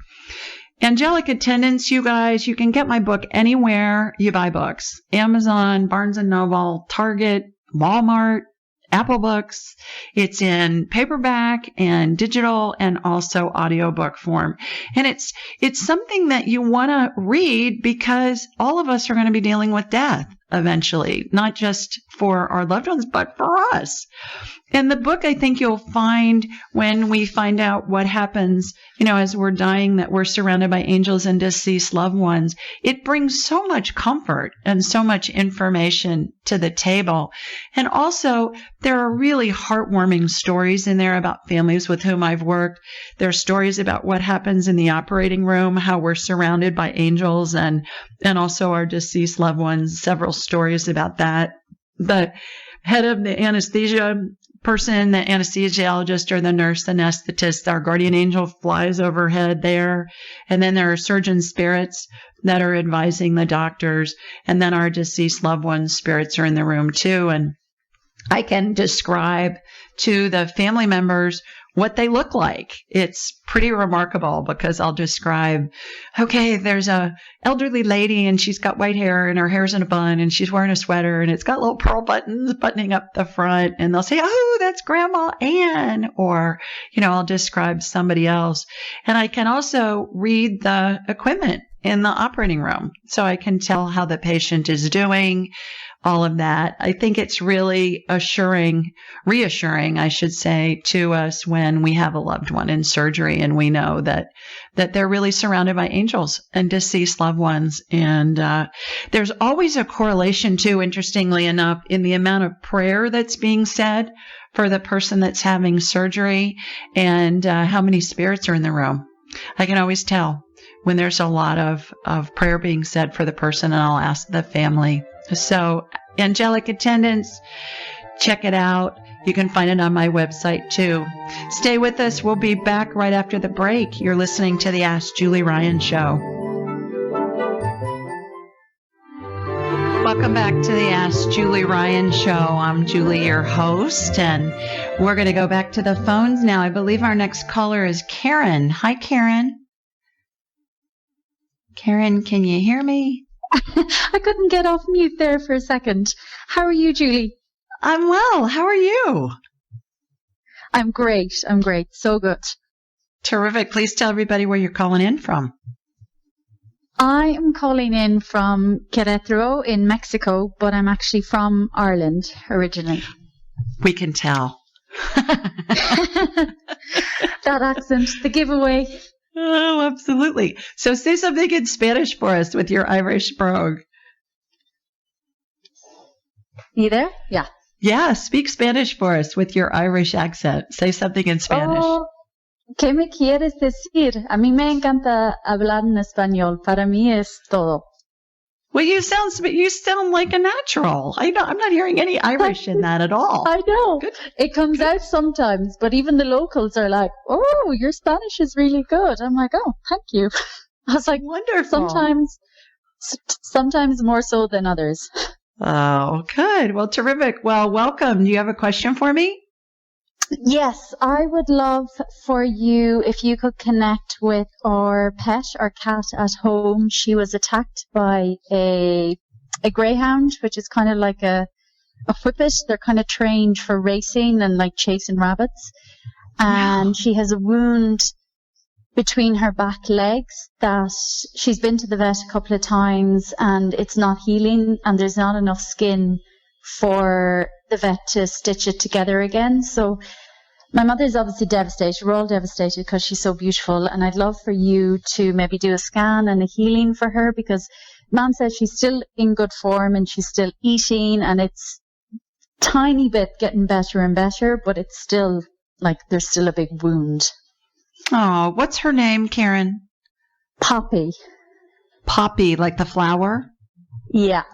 Angelic Attendants, you guys, you can get my book anywhere you buy books. Amazon, Barnes & Noble, Target, Walmart, Apple Books. It's in paperback and digital and also audiobook form. And it's something that you want to read because all of us are going to be dealing with death eventually, not just for our loved ones, but for us. In the book, I think you'll find when we find out what happens, as we're dying, that we're surrounded by angels and deceased loved ones. It brings so much comfort and so much information to the table. And also, there are really heartwarming stories in there about families with whom I've worked. There are stories about what happens in the operating room, how we're surrounded by angels and also our deceased loved ones. Several stories about that. The head of the anesthesia person, the anesthesiologist or the nurse, the anesthetist, our guardian angel flies overhead there. And then there are surgeon spirits that are advising the doctors. And then our deceased loved ones' spirits are in the room too. And I can describe to the family members what they look like. It's pretty remarkable because I'll describe, okay, there's a elderly lady and she's got white hair and her hair's in a bun and she's wearing a sweater and it's got little pearl buttons buttoning up the front. And they'll say, oh, that's Grandma Ann. Or, I'll describe somebody else. And I can also read the equipment in the operating room. So I can tell how the patient is doing, all of that. I think it's really reassuring, I should say, to us when we have a loved one in surgery and we know that they're really surrounded by angels and deceased loved ones. And there's always a correlation too, interestingly enough, in the amount of prayer that's being said for the person that's having surgery and how many spirits are in the room. I can always tell when there's a lot of prayer being said for the person, and I'll ask the family. So, Angelic Attendants, check it out. You can find it on my website too. Stay with us. We'll be back right after the break. You're listening to the Ask Julie Ryan Show. Welcome back to the Ask Julie Ryan show. I'm Julie, your host, and we're going to go back to the phones now. I believe our next caller is Karen. Hi, Karen. Karen, can you hear me? I couldn't get off mute there for a second. How are you, Julie? I'm well. How are you? I'm great. I'm great. So good. Terrific. Please tell everybody where you're calling in from. I am calling in from Querétaro in Mexico, but I'm actually from Ireland originally. We can tell. That accent, the giveaway. Oh, absolutely. So say something in Spanish for us with your Irish brogue. You there? Yeah. Yeah, speak Spanish for us with your Irish accent. Say something in Spanish. Oh, ¿qué me quieres decir? A mí me encanta hablar en español. Para mí es todo. Well, you sound like a natural. I'm not hearing any Irish in that at all. I know. Good. It comes out sometimes, but even the locals are like, "Oh, your Spanish is really good." I'm like, "Oh, thank you." I was like, "Wonderful." Sometimes more so than others. Oh, good. Well, terrific. Well, welcome. Do you have a question for me? Yes, I would love for you if you could connect with our pet, our cat at home. She was attacked by a greyhound, which is kind of like a whippet. They're kind of trained for racing and like chasing rabbits. And she has a wound between her back legs that she's been to the vet a couple of times and it's not healing and there's not enough skin for the vet to stitch it together again. So my mother's obviously devastated. We're all devastated because she's so beautiful. And I'd love for you to maybe do a scan and a healing for her because Mom says she's still in good form and she's still eating and it's tiny bit getting better and better, but it's still like there's still a big wound. Oh, what's her name, Karen? Poppy. Poppy, like the flower? Yeah.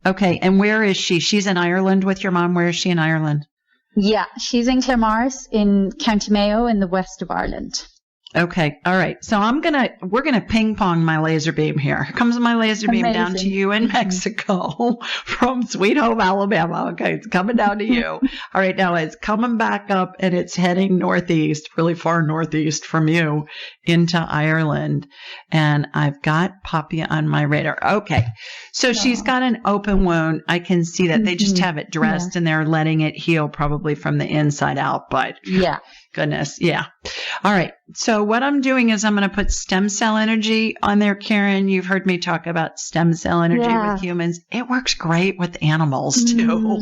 Okay, and where is she? She's in Ireland with your mom. Where is she in Ireland? Yeah, she's in Claremorris in County Mayo in the west of Ireland. Okay, all right. So we're gonna ping pong my laser beam here. Here comes my laser beam down to you in Mexico from Sweet Home, Alabama. Okay, it's coming down to you. All right, now it's coming back up and it's heading northeast, really far northeast from you into Ireland. And I've got Poppy on my radar. Okay, so she's got an open wound. I can see that they just have it dressed and they're letting it heal probably from the inside out. But yeah. Goodness. Yeah. All right. So what I'm doing is I'm going to put stem cell energy on there, Karen. You've heard me talk about stem cell energy with humans. It works great with animals too.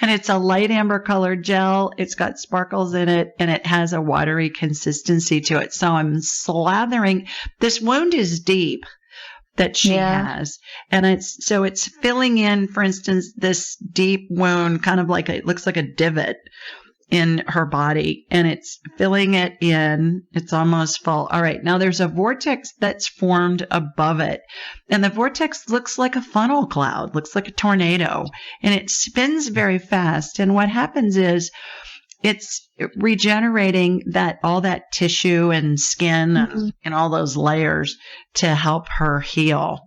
And it's a light amber colored gel. It's got sparkles in it and it has a watery consistency to it. So I'm slathering. This wound is deep that she has. And it's filling in, for instance, this deep wound, kind of like it looks like a divot in her body, and it's filling it in. It's almost full. All right. Now there's a vortex that's formed above it, and the vortex looks like a funnel cloud, looks like a tornado, and it spins very fast. And what happens is it's regenerating all that tissue and skin and all those layers to help her heal.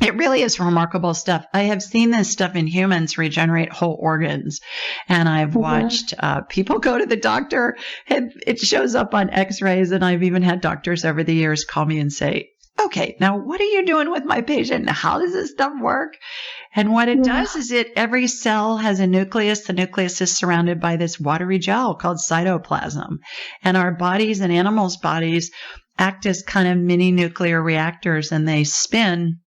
It really is remarkable stuff. I have seen this stuff in humans regenerate whole organs, and I've watched people go to the doctor and it shows up on x-rays, and I've even had doctors over the years call me and say, okay, now what are you doing with my patient? How does this stuff work? And what it does is every cell has a nucleus. The nucleus is surrounded by this watery gel called cytoplasm, and our bodies and animals' bodies act as kind of mini nuclear reactors, and they spin.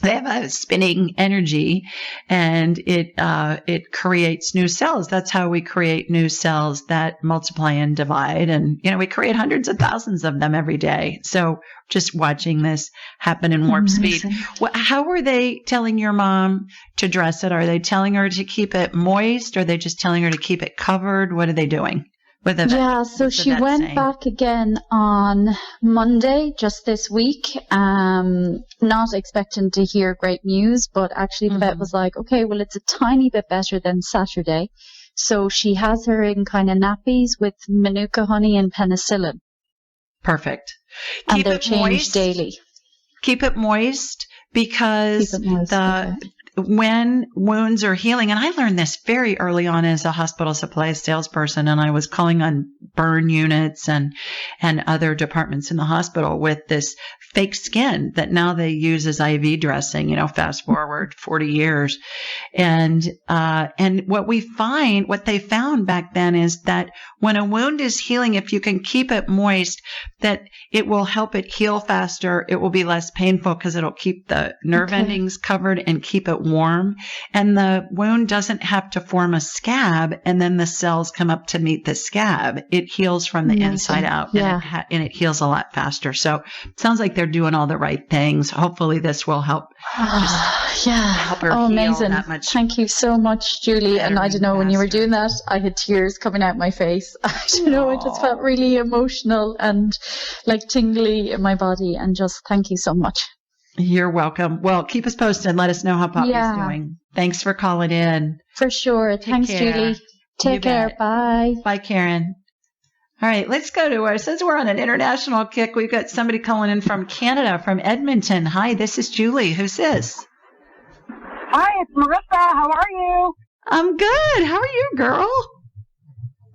They have a spinning energy, and it creates new cells. That's how we create new cells that multiply and divide. And, we create hundreds of thousands of them every day. So just watching this happen in warp speed. How are they telling your mom to dress it? Are they telling her to keep it moist? Are they just telling her to keep it covered? What are they doing? So she went back again on Monday, just this week, not expecting to hear great news, but actually the vet was like, okay, well, it's a tiny bit better than Saturday. So she has her in kind of nappies with manuka honey and penicillin. Perfect. And they're changed daily. Keep it moist, because when wounds are healing, and I learned this very early on as a hospital supplies salesperson, and I was calling on burn units and other departments in the hospital with this fake skin that now they use as IV dressing, fast forward 40 years. And what they found back then is that when a wound is healing, if you can keep it moist, that it will help it heal faster. It will be less painful because it'll keep the nerve endings covered and keep it warm. And the wound doesn't have to form a scab and then the cells come up to meet the scab. It heals from the inside out and it heals a lot faster. So it sounds like they're doing all the right things. Hopefully this will help. Help her heal amazing. That much. Thank you so much, Julie. And I don't know, when you were doing that, I had tears coming out my face. I don't know, I just felt really emotional and like tingly in my body. And just thank you so much. You're welcome. Well, keep us posted and let us know how Poppy's doing. Thanks for calling in. For sure. Thanks, Julie. Take care. Bye. Bye, Karen. All right, let's go to since we're on an international kick, we've got somebody calling in from Canada, from Edmonton. Hi, this is Julie. Who's this? Hi, it's Marissa. How are you? I'm good. How are you, girl?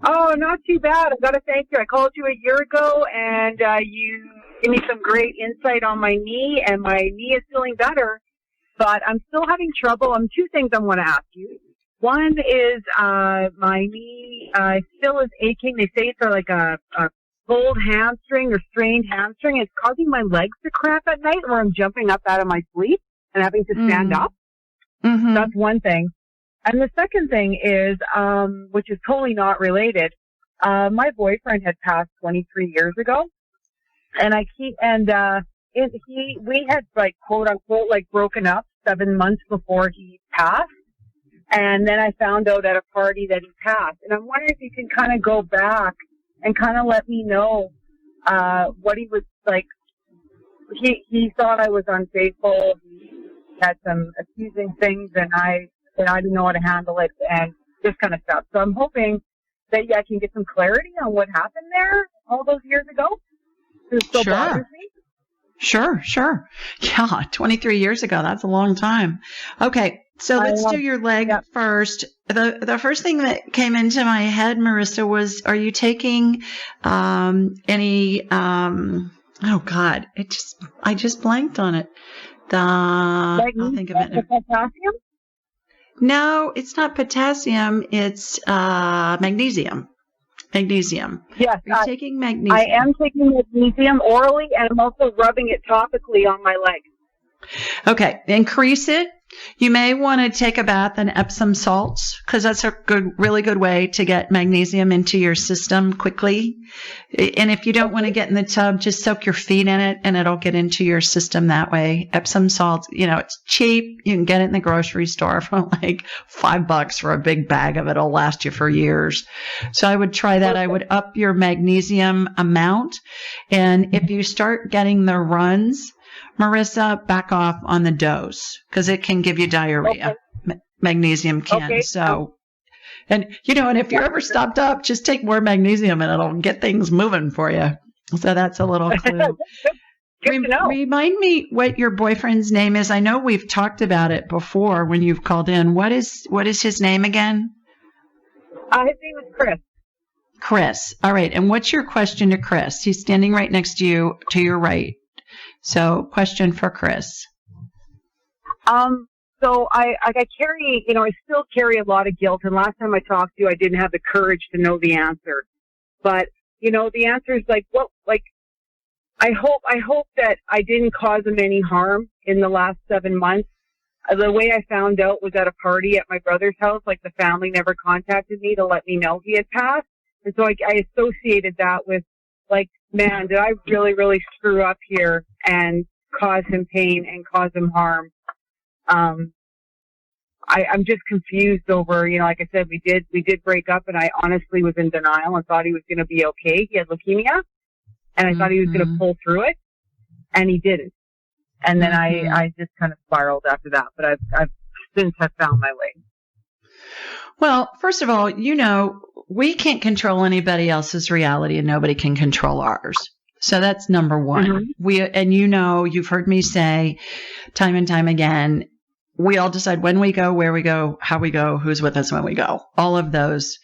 Oh, not too bad. I've got to thank you. I called you a year ago, and you gave me some great insight on my knee, and my knee is feeling better, but I'm still having trouble. Two things I want to ask you. One is my knee still is aching. They say it's like a pulled hamstring or strained hamstring. It's causing my legs to cramp at night where I'm jumping up out of my sleep and having to stand up. Mm-hmm. That's one thing. And the second thing is, which is totally not related, my boyfriend had passed 23 years ago, and we had like quote unquote like broken up 7 months before he passed. And then I found out at a party that he passed. And I'm wondering if you can kind of go back and kind of let me know what he was like. He thought I was unfaithful. He had some accusing things, and I didn't know how to handle it, and this kind of stuff. So I'm hoping that I can get some clarity on what happened there all those years ago. It still bothers me. Sure. Yeah, 23 years ago. That's a long time. Okay. So let's do your leg first. The first thing that came into my head, Marissa, was, are you taking any oh God, I just blanked on it. I'll think of it. Potassium? No, it's not potassium, it's magnesium. Magnesium. Yes. Are you taking magnesium? I am taking magnesium orally, and I'm also rubbing it topically on my leg. Okay, increase it. You may want to take a bath in Epsom salts, because that's a really good way to get magnesium into your system quickly. And if you don't want to get in the tub, just soak your feet in it and it'll get into your system that way. Epsom salts, it's cheap. You can get it in the grocery store for like $5 for a big bag of it. It'll last you for years. So I would try that. I would up your magnesium amount. And if you start getting the runs, Marissa, back off on the dose, because it can give you diarrhea. Okay. Magnesium can. Okay. So, and if you're ever stopped up, just take more magnesium and it'll get things moving for you. So that's a little clue. Good to know. Remind me what your boyfriend's name is. I know we've talked about it before when you've called in. What is his name again? His name is Chris. Chris. All right. And what's your question to Chris? He's standing right next to you, to your right. So, question for Chris. So I carry, I still carry a lot of guilt. And last time I talked to you, I didn't have the courage to know the answer. But, the answer is I hope that I didn't cause him any harm in the last 7 months. The way I found out was at a party at my brother's house. Like, the family never contacted me to let me know he had passed. And so I associated that with, like, man, did I really, really screw up here and cause him pain and cause him harm? I'm just confused over, like I said, we did break up, and I honestly was in denial and thought he was going to be okay. He had leukemia, and I thought he was going to pull through it, and he didn't. And then I just kind of spiraled after that, but I've since have found my way. Well, first of all, we can't control anybody else's reality and nobody can control ours. So that's number one. And you've heard me say time and time again, we all decide when we go, where we go, how we go, who's with us when we go. All of those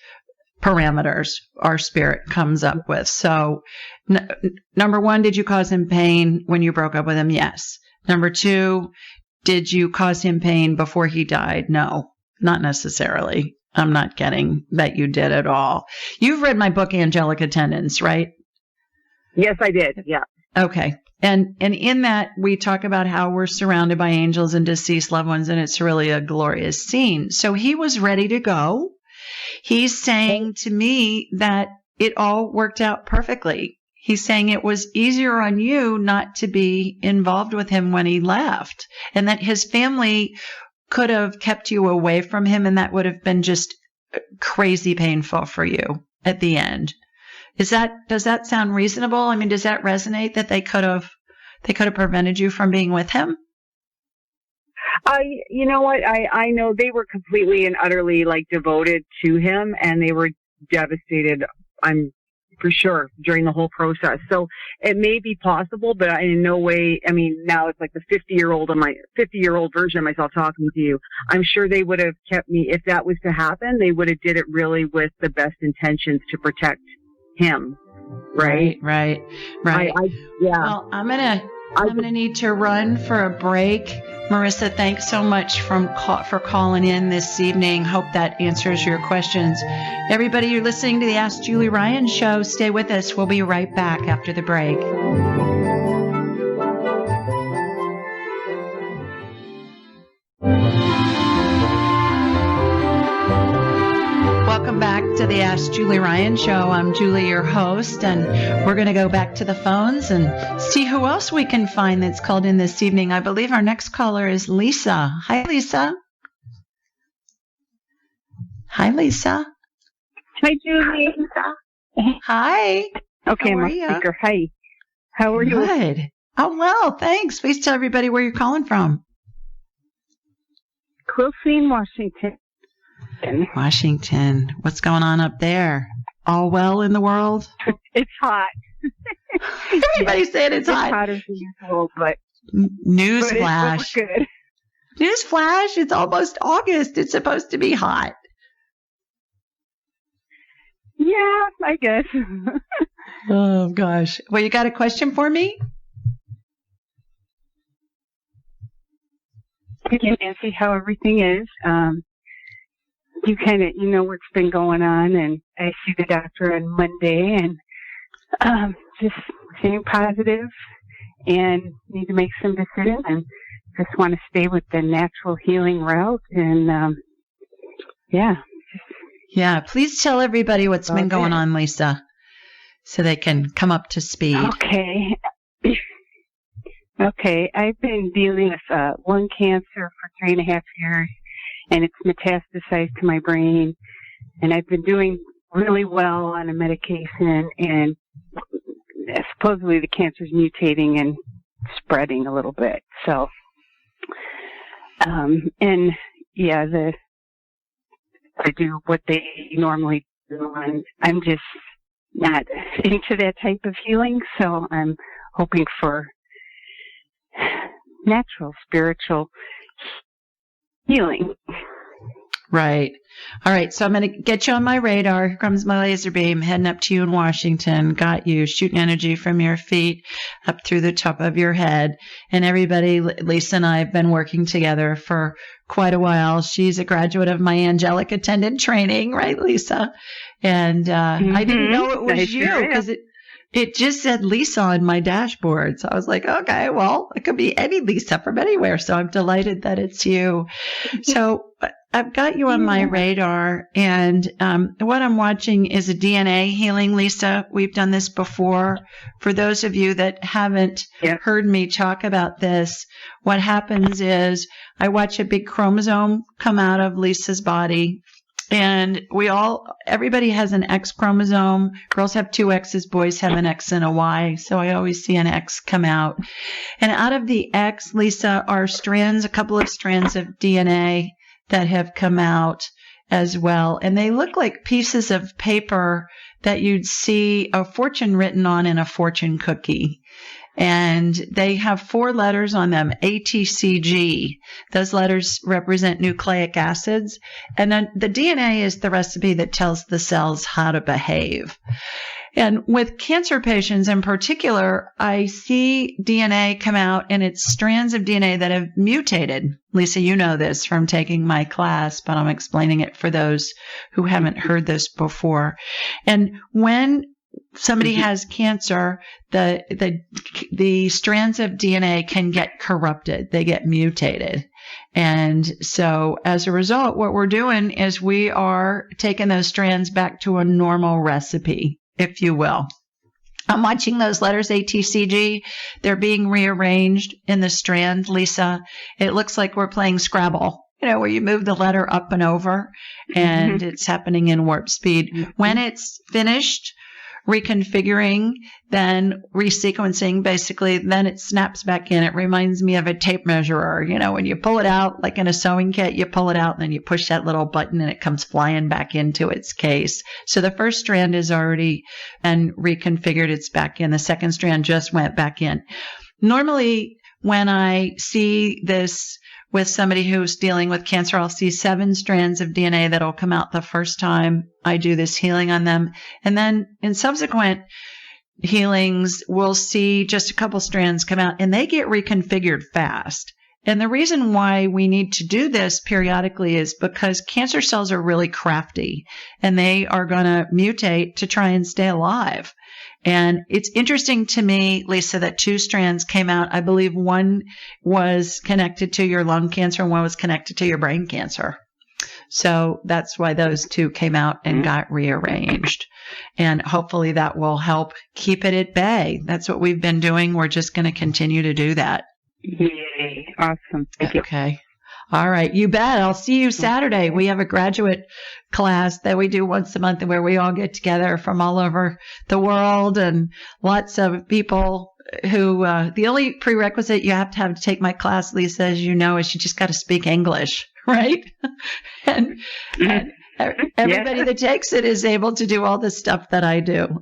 parameters our spirit comes up with. So number one, did you cause him pain when you broke up with him? Yes. Number two, did you cause him pain before he died? No, not necessarily. I'm not getting that you did at all. You've read my book, Angelic Attendants, right? Yes, I did. Yeah. Okay. And in that, we talk about how we're surrounded by angels and deceased loved ones, and it's really a glorious scene. So he was ready to go. He's saying to me that it all worked out perfectly. He's saying it was easier on you not to be involved with him when he left, and that his family could have kept you away from him, and that would have been just crazy painful for you at the end. Does that sound reasonable? I mean, does that resonate that they could have prevented you from being with him? You know what? I know they were completely and utterly devoted to him, and they were devastated. I'm for sure during the whole process. So it may be possible, but in no way. I mean, now it's like the 50-year-old version of myself talking to you. I'm sure they would have kept me if that was to happen. They would have did it really with the best intentions to protect him. Right. Yeah. Well, I'm gonna need to run for a break. Marissa, thanks so much for calling in this evening. Hope that answers your questions. Everybody, you're listening to the Ask Julie Ryan show. Stay with us. We'll be right back after the break. Welcome back to the Ask Julie Ryan show. I'm Julie, your host, and we're going to go back to the phones and see who else we can find that's called in this evening. I believe our next caller is Lisa. Hi, Lisa. Hi, Lisa. Hi, Julie. Hi. Okay, how I'm are a you? speaker. Hi. How are you? Good. Oh, well, thanks. Please tell everybody where you're calling from. Quilcene, Washington. Washington. What's going on up there? All well in the world? It's hot. Everybody's saying it's hot. It's hotter than usual, but Newsflash. But good. Newsflash. It's almost August. It's supposed to be hot. Yeah, I guess. Oh, gosh. Well, you got a question for me? Again, and see how everything is. You kind of, what's been going on, and I see the doctor on Monday, and just staying positive, and need to make some decisions, and just want to stay with the natural healing route, and yeah. Yeah, please tell everybody what's been going on, Lisa, so they can come up to speed. Okay, I've been dealing with lung cancer for 3.5 years, and it's metastasized to my brain, and I've been doing really well on a medication, and supposedly the cancer's mutating and spreading a little bit. So, and yeah, I do what they normally do, and I'm just not into that type of healing, so I'm hoping for natural, spiritual healing. Right. All right. So I'm going to get you on my radar. Here comes my laser beam heading up to you in Washington. Got you shooting energy from your feet up through the top of your head. And everybody, Lisa and I have been working together for quite a while. She's a graduate of my angelic attendant training, right, Lisa? And I didn't know it was you because it just said Lisa on my dashboard. So I was like, okay, well, it could be any Lisa from anywhere. So I'm delighted that it's you. So I've got you on my radar. And what I'm watching is a DNA healing, Lisa. We've done this before. For those of you that haven't heard me talk about this, what happens is I watch a big chromosome come out of Lisa's body. And everybody has an X chromosome. Girls have 2 X's, boys have an X and a Y. So I always see an X come out. And out of the X, Lisa, are a couple of strands of DNA that have come out. as well. And they look like pieces of paper that you'd see a fortune written on in a fortune cookie. And they have 4 letters on them, ATCG. Those letters represent nucleic acids. And then the DNA is the recipe that tells the cells how to behave. And with cancer patients in particular, I see DNA come out, and it's strands of DNA that have mutated. Lisa, you know this from taking my class, but I'm explaining it for those who haven't heard this before. And when somebody has cancer, the strands of DNA can get corrupted. They get mutated. And so as a result, what we're doing is we are taking those strands back to a normal recipe, if you will. I'm watching those letters, ATCG. They're being rearranged in the strand, Lisa. It looks like we're playing Scrabble, where you move the letter up and over, and it's happening in warp speed. When it's finished reconfiguring, then resequencing, basically, then it snaps back in. It reminds me of a tape measurer. When you pull it out, like in a sewing kit, you pull it out and then you push that little button and it comes flying back into its case. So the first strand is already and reconfigured. It's back in. The second strand just went back in. Normally, when I see this with somebody who's dealing with cancer, I'll see 7 strands of DNA that'll come out the first time I do this healing on them. And then in subsequent healings, we'll see just a couple strands come out, and they get reconfigured fast. And the reason why we need to do this periodically is because cancer cells are really crafty, and they are going to mutate to try and stay alive. And it's interesting to me, Lisa, that 2 strands came out. I believe one was connected to your lung cancer and one was connected to your brain cancer. So that's why those 2 came out and got rearranged. And hopefully that will help keep it at bay. That's what we've been doing. We're just going to continue to do that. Yay. Awesome. Thank you. Okay. All right. You bet. I'll see you Saturday. We have a graduate class that we do once a month where we all get together from all over the world, and lots of people who, the only prerequisite you have to take my class, Lisa, as you know, is you just got to speak English, right? and everybody that takes it is able to do all the stuff that I do.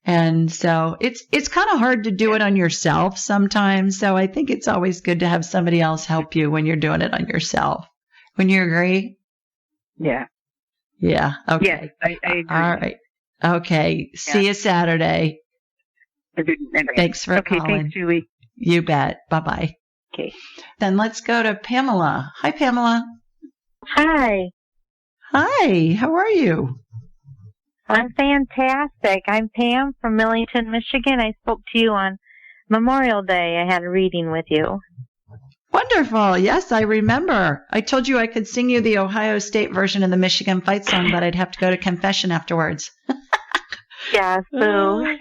And so it's kind of hard to do it on yourself sometimes. So I think it's always good to have somebody else help you when you're doing it on yourself. Wouldn't you agree? Yeah. Yeah. Okay. Yes, I agree. All right. Okay. Yeah. See you Saturday. Thanks for calling. Thanks, Julie. You bet. Bye-bye. Okay. Then let's go to Pamela. Hi, Pamela. Hi. Hi. How are you? I'm fantastic. I'm Pam from Millington, Michigan. I spoke to you on Memorial Day. I had a reading with you. Wonderful. Yes, I remember. I told you I could sing you the Ohio State version of the Michigan fight song, but I'd have to go to confession afterwards. Yes, boo.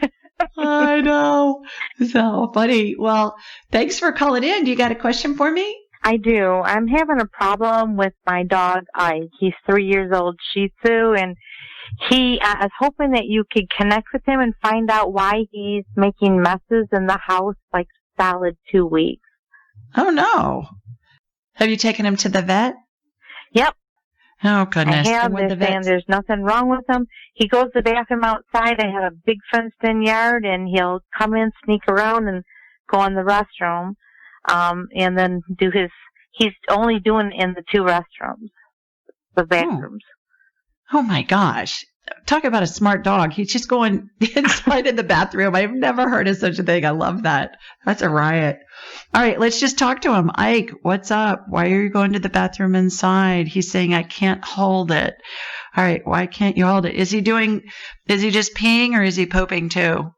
I know. So funny. Well, thanks for calling in. Do you got a question for me? I do. I'm having a problem with my dog, Ike. He's 3 years old, Shih Tzu, and I was hoping that you could connect with him and find out why he's making messes in the house like solid 2 weeks. Oh, no. Have you taken him to the vet? Yep. Oh, goodness. I have. They're saying there's nothing wrong with him. He goes to the bathroom outside. I have a big fenced-in yard, and he'll come in, sneak around, and go in the restroom, and then he's only doing it in the 2 restrooms, the bathrooms. Oh, my gosh. Talk about a smart dog. He's just going inside in the bathroom. I've never heard of such a thing. I love that. That's a riot. All right, let's just talk to him. Ike, what's up? Why are you going to the bathroom inside? He's saying, I can't hold it. All right, why can't you hold it? Is he just peeing or is he pooping too?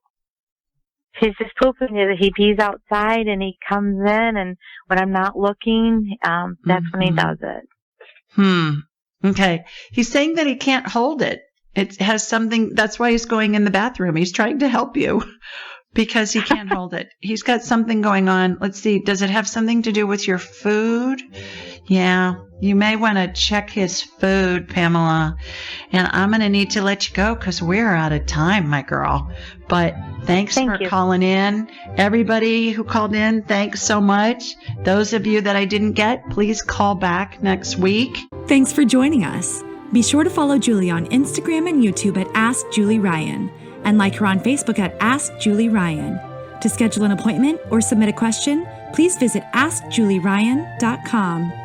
He's just pooping. He pees outside and he comes in, and when I'm not looking, that's when he does it. Okay. He's saying that he can't hold it. It has something, that's why he's going in the bathroom. He's trying to help you because he can't hold it. He's got something going on. Let's see. Does it have something to do with your food? Yeah. You may want to check his food, Pamela. And I'm going to need to let you go because we're out of time, my girl. But thanks for calling in. Everybody who called in, thanks so much. Those of you that I didn't get, please call back next week. Thanks for joining us. Be sure to follow Julie on Instagram and YouTube at Ask Julie Ryan, and like her on Facebook at Ask Julie Ryan. To schedule an appointment or submit a question, please visit AskJulieRyan.com.